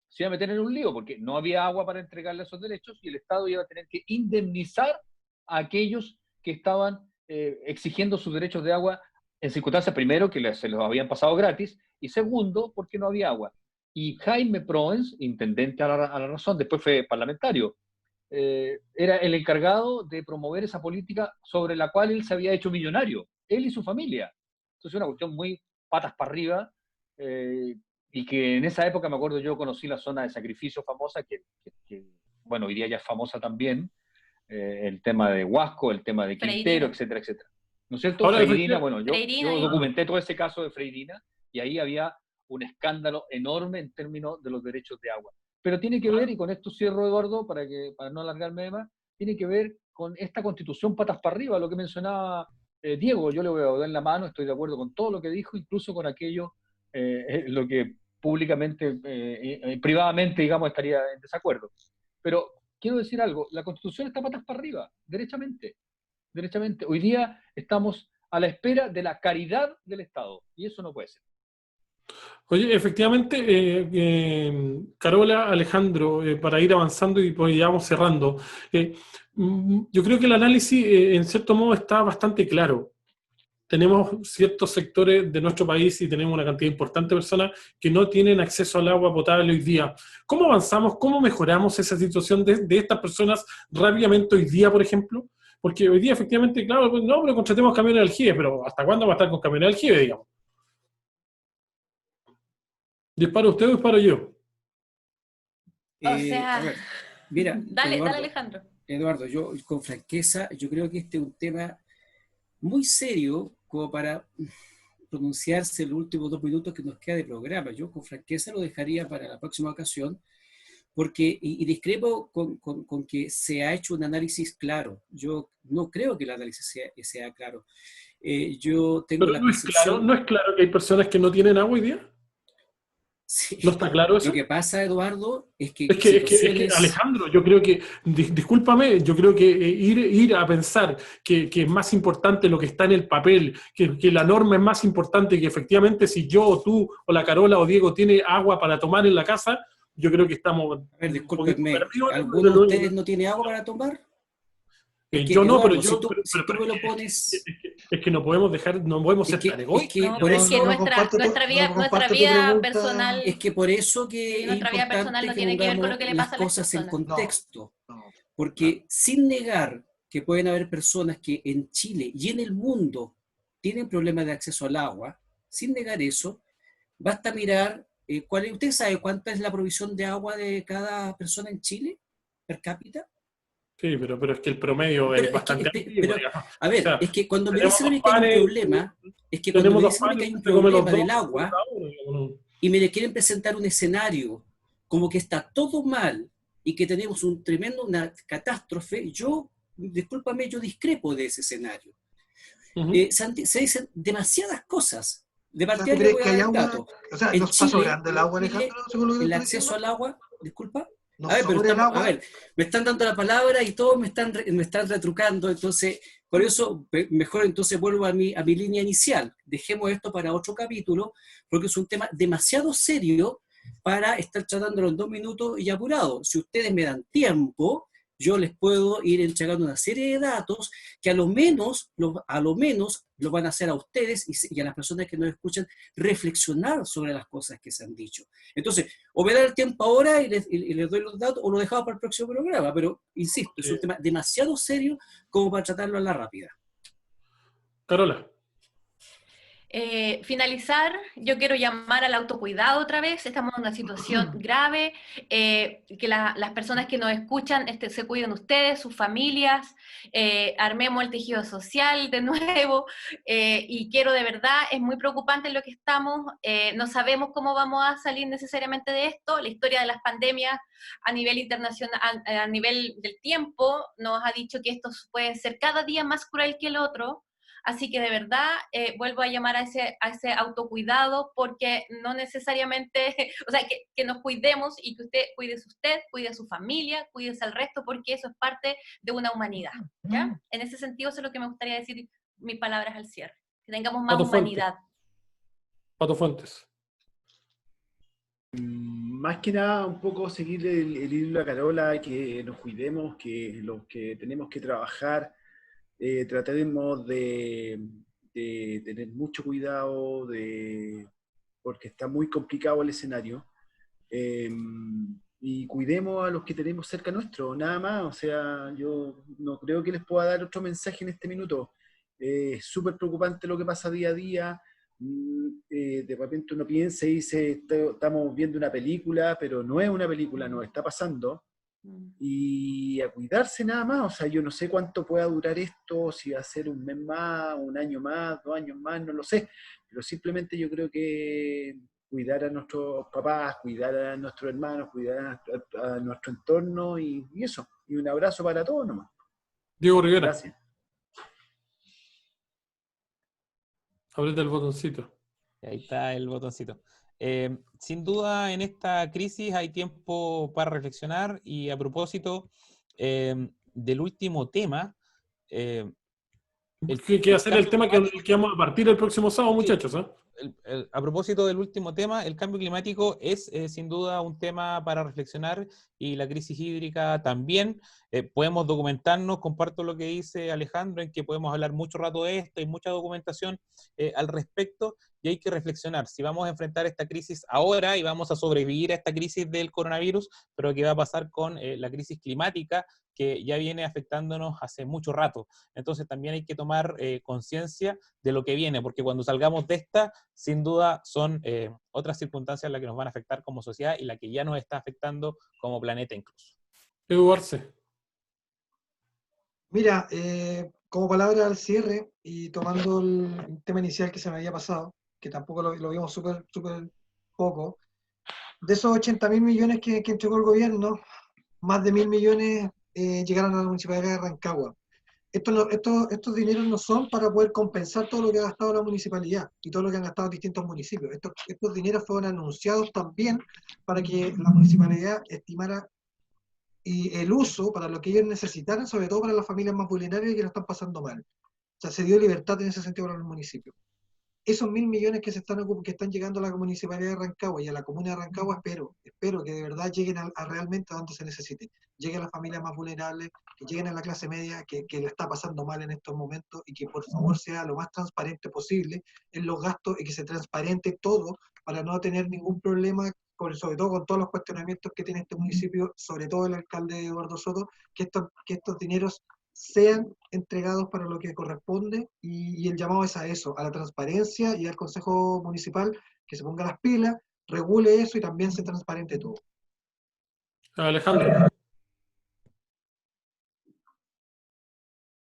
se iba a meter en un lío, porque no había agua para entregarle esos derechos y el Estado iba a tener que indemnizar a aquellos que estaban exigiendo sus derechos de agua en circunstancias, primero, que se los habían pasado gratis, y segundo, porque no había agua. Y Jaime Proens, intendente a la razón, después fue parlamentario, era el encargado de promover esa política sobre la cual él se había hecho millonario, él y su familia. Entonces, es una cuestión muy patas para arriba, y que en esa época, me acuerdo, yo conocí la zona de sacrificio famosa, que bueno, hoy día ya es famosa también, el tema de Huasco, el tema de Quintero, Freirina. etcétera, etcétera. ¿No es cierto? Ahora, Freirina, bueno, Freirina yo y- documenté todo ese caso de Freirina, y ahí había un escándalo enorme en términos de los derechos de agua. Pero tiene que ver, y con esto cierro, Eduardo, para no alargarme más, tiene que ver con esta constitución patas para arriba, lo que mencionaba Diego. Yo le voy a dar la mano, estoy de acuerdo con todo lo que dijo, incluso con aquello, lo que públicamente, privadamente, digamos, estaría en desacuerdo. Pero quiero decir algo, la constitución está patas para arriba, derechamente. Derechamente. Hoy día estamos a la espera de la caridad del Estado, y eso no puede ser. Oye, efectivamente, Carola, Alejandro, para ir avanzando y pues ya vamos cerrando, yo creo que el análisis, en cierto modo, está bastante claro. Tenemos ciertos sectores de nuestro país y tenemos una cantidad importante de personas que no tienen acceso al agua potable hoy día. ¿Cómo avanzamos? ¿Cómo mejoramos esa situación de estas personas rápidamente hoy día, por ejemplo? Porque hoy día, efectivamente, claro, pues, no, pero contratemos camiones de aljibe, pero ¿hasta cuándo va a estar con camiones de aljibe, digamos? ¿Disparo usted o disparo yo? O sea, A ver, mira, dale, Eduardo, Alejandro. Eduardo, yo con franqueza, yo creo que este es un tema muy serio como para pronunciarse en los últimos 2 minutos que nos queda de programa. Yo con franqueza lo dejaría para la próxima ocasión, porque, y discrepo con que se ha hecho un análisis claro. Yo no creo que el análisis sea claro. Yo tengo Pero la no es claro, percepción... no es claro que hay personas que no tienen agua hoy día. Sí, ¿No está claro lo eso? que pasa, Eduardo, es que Es que, situaciones... Alejandro, yo creo que, discúlpame, yo creo que ir a pensar que es más importante lo que está en el papel, que la norma es más importante, que efectivamente si yo o tú o la Carola o Diego tiene agua para tomar en la casa, yo creo que estamos A ver, un poquito discúlpenme, perdidos. ¿alguno de ustedes no tiene agua para tomar? Es que, Yo no, pero Eduardo, yo, si tú me lo pones... es que no podemos dejar, no podemos Es ser tan que, es egoístas. que No, por pero es eso, que no nuestra comparto nuestra tu vida pregunta. personal, es que por eso que sí, es nuestra vida personal importante no que tiene que ver con lo pongamos que le las pasa a las cosas en personas. contexto. No, Porque sin negar que pueden haber personas que en Chile y en el mundo tienen problemas de acceso al agua, sin negar eso, basta mirar, ¿usted sabe cuánta es la provisión de agua de cada persona en Chile per cápita? Sí, pero es que el promedio Pero es es que, bastante antiguo, pero, digamos. a O ver, sea, es que cuando me tenemos dicen a dos mí que hay un panes, problema, es que cuando tenemos me dos dicen a mí que panes, hay un se comen los problema dos del uno agua, cada uno, digamos. y me le quieren presentar un escenario como que está todo mal y que tenemos una catástrofe, yo, discúlpame, yo discrepo de ese escenario. Ujú. Se dicen demasiadas cosas. De O sea, partida ¿tú le crees voy que a hay dar un agua? dato. O sea, En ¿no está Chile, sobrando el agua, Alejandro, según lo que tú el estás acceso diciendo? al agua, disculpa. ¿No A ver, pero sobra el agua? a ver, me están dando la palabra y todos me están retrucando, entonces, por eso, mejor entonces vuelvo a mi línea inicial. Dejemos esto para otro capítulo, porque es un tema demasiado serio para estar tratándolo en 2 minutos y apurado. Si ustedes me dan tiempo, yo les puedo ir entregando una serie de datos que a lo menos lo van a hacer a ustedes y a las personas que nos escuchan reflexionar sobre las cosas que se han dicho. Entonces, o me da el tiempo ahora y les doy los datos, o lo dejamos para el próximo programa, pero insisto, es un tema demasiado serio como para tratarlo a la rápida. Carola. Finalizar, yo quiero llamar al autocuidado otra vez, estamos en una situación grave, que las personas que nos escuchan se cuiden ustedes, sus familias, armemos el tejido social de nuevo, y quiero de verdad, es muy preocupante lo que estamos, no sabemos cómo vamos a salir necesariamente de esto, la historia de las pandemias a nivel internacional, a nivel del tiempo, nos ha dicho que estos pueden ser cada día más cruel que el otro. Así que de verdad vuelvo a llamar a ese autocuidado, porque no necesariamente, o sea, que nos cuidemos y que usted, cuide a su familia, cuídese al resto, porque eso es parte de una humanidad, ¿ya? En ese sentido, eso es lo que me gustaría decir, mis palabras al cierre, que tengamos más Pato Fuentes. humanidad. Pato Fuentes. Más que nada, un poco seguir el hilo de la Carola, que nos cuidemos, que los que tenemos que trabajar, tratemos de tener mucho cuidado, porque está muy complicado el escenario. Y cuidemos a los que tenemos cerca nuestro, nada más. O sea, yo no creo que les pueda dar otro mensaje en este minuto. Es súper preocupante lo que pasa día a día. De repente uno piensa y dice, estamos viendo una película, pero no es una película, nos está pasando. Y a cuidarse nada más. O sea, yo no sé cuánto pueda durar esto, si va a ser un mes más, un año más, 2 años más, no lo sé. Pero simplemente yo creo que cuidar a nuestros papás, cuidar a nuestros hermanos, cuidar a nuestro entorno y eso. Y un abrazo para todos nomás. Diego Rivera, Gracias. aprieta el botoncito. Ahí está el botoncito. Sin duda, en esta crisis hay tiempo para reflexionar y a propósito del último tema. ¿Qué va a ser el tema que vamos a partir el próximo sábado, muchachos? A propósito del último tema, el cambio climático es sin duda un tema para reflexionar y la crisis hídrica también. Podemos documentarnos, comparto lo que dice Alejandro, en que podemos hablar mucho rato de esto, hay mucha documentación al respecto y hay que reflexionar si vamos a enfrentar esta crisis ahora y vamos a sobrevivir a esta crisis del coronavirus, pero qué va a pasar con la crisis climática que ya viene afectándonos hace mucho rato. Entonces también hay que tomar conciencia de lo que viene, porque cuando salgamos de esta, sin duda son otras circunstancias las que nos van a afectar como sociedad y la que ya nos está afectando como planeta incluso. Edu Arce. Mira, como palabra al cierre y tomando el tema inicial que se me había pasado, que tampoco lo vimos súper poco, de esos 80.000 millones que entregó el gobierno, más de 1.000 millones llegaron a la Municipalidad de Rancagua. Estos dineros no son para poder compensar todo lo que ha gastado la municipalidad y todo lo que han gastado distintos municipios. Estos dineros fueron anunciados también para que la municipalidad estimara el uso para lo que ellos necesitaran, sobre todo para las familias más vulnerables que lo están pasando mal. O sea, se dio libertad en ese sentido para los municipios. Esos 1.000 millones que están llegando a la municipalidad de Rancagua y a la comuna de Rancagua, espero que de verdad lleguen a realmente a donde se necesite. Lleguen a las familias más vulnerables, que lleguen a la clase media que le está pasando mal en estos momentos y que por favor sea lo más transparente posible en los gastos y que se transparente todo para no tener ningún problema, sobre todo con todos los cuestionamientos que tiene este municipio, sobre todo el alcalde Eduardo Soto, que estos dineros sean entregados para lo que corresponde y el llamado es a eso, a la transparencia y al Consejo Municipal que se ponga las pilas, regule eso y también se transparente todo. Alejandro.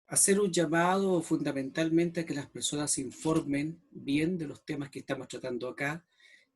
Hacer un llamado fundamentalmente a que las personas se informen bien de los temas que estamos tratando acá.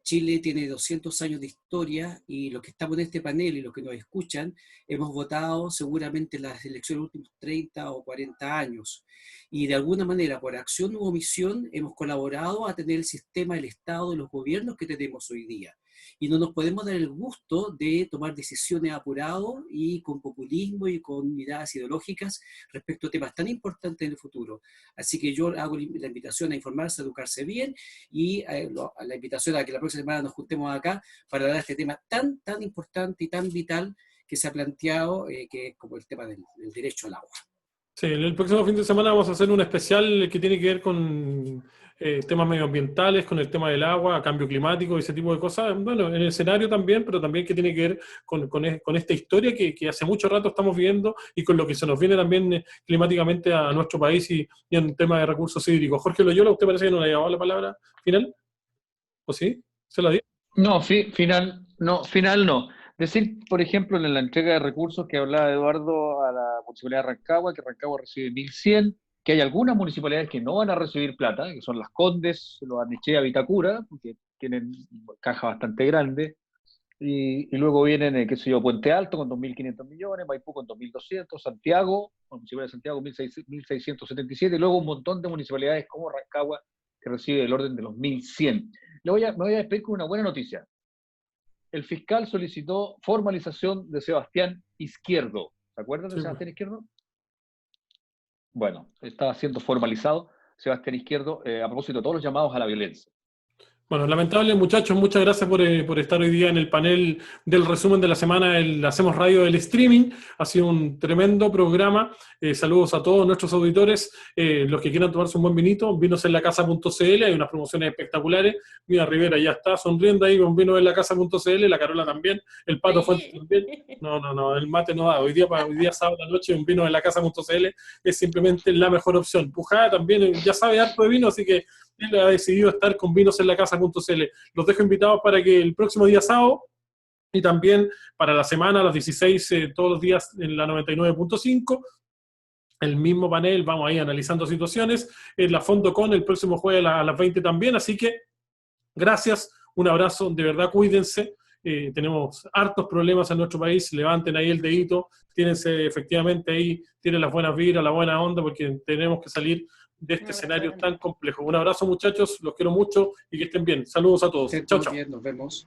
Chile tiene 200 años de historia y los que estamos en este panel y los que nos escuchan hemos votado seguramente en las elecciones de los últimos 30 o 40 años. Y de alguna manera, por acción u omisión, hemos colaborado a tener el sistema, el Estado y los gobiernos que tenemos hoy día. Y no nos podemos dar el gusto de tomar decisiones apuradas y con populismo y con miradas ideológicas respecto a temas tan importantes en el futuro. Así que yo hago la invitación a informarse, a educarse bien y la invitación a que la próxima semana nos juntemos acá para hablar de este tema tan importante y tan vital que se ha planteado, que es como el tema del derecho al agua. Sí, el próximo fin de semana vamos a hacer un especial que tiene que ver con temas medioambientales, con el tema del agua, cambio climático y ese tipo de cosas. Bueno, en el escenario también, pero también que tiene que ver con esta historia que hace mucho rato estamos viviendo y con lo que se nos viene también climáticamente a nuestro país y en tema de recursos hídricos. Jorge Loyola, ¿usted parece que no le ha llevado la palabra final? ¿O sí? ¿Se la dio? No, final no. Decir, por ejemplo, en la entrega de recursos que hablaba Eduardo a la Municipalidad de Rancagua, que Rancagua recibe 1.100, que hay algunas municipalidades que no van a recibir plata, que son Las Condes, Lo Barnechea, Vitacura, porque tienen caja bastante grande. Y luego vienen, qué sé yo, Puente Alto con 2.500 millones, Maipú con 2.200, Santiago, Municipalidad de Santiago 1.677, y luego un montón de municipalidades como Rancagua, que recibe el orden de los 1.100. Me voy a despedir con una buena noticia. El fiscal solicitó formalización de Sebastián Izquierdo. ¿Se acuerdan de Sebastián Izquierdo? Bueno, está siendo formalizado Sebastián Izquierdo a propósito de todos los llamados a la violencia. Bueno, lamentable, muchachos, muchas gracias por estar hoy día en el panel del resumen de la semana, Hacemos Radio del Streaming. Ha sido un tremendo programa. Saludos a todos nuestros auditores. Los que quieran tomarse un buen vinito, vinosenlacasa.cl, hay unas promociones espectaculares. Mira, Rivera ya está sonriendo ahí con vinosenlacasa.cl, la Carola también, el Pato Fuentes también. No, el mate no da. Hoy día sábado a la noche, un vinosenlacasa.cl es simplemente la mejor opción. Pujada también ya sabe harto de vino, así que él ha decidido estar con vinosenlacasa.cl. Los dejo invitados para que el próximo día sábado y también para la semana a las 16, todos los días en la 99.5, el mismo panel, vamos ahí analizando situaciones, en la FondoCon el próximo jueves a las 20 también, así que gracias, un abrazo, de verdad cuídense. Tenemos hartos problemas en nuestro país, levanten ahí el dedito, tírense efectivamente ahí, tienen las buenas vibras, la buena onda, porque tenemos que salir de este escenario tan complejo. Un abrazo, muchachos, los quiero mucho y que estén bien. Saludos a todos. Chao, chao. Nos vemos.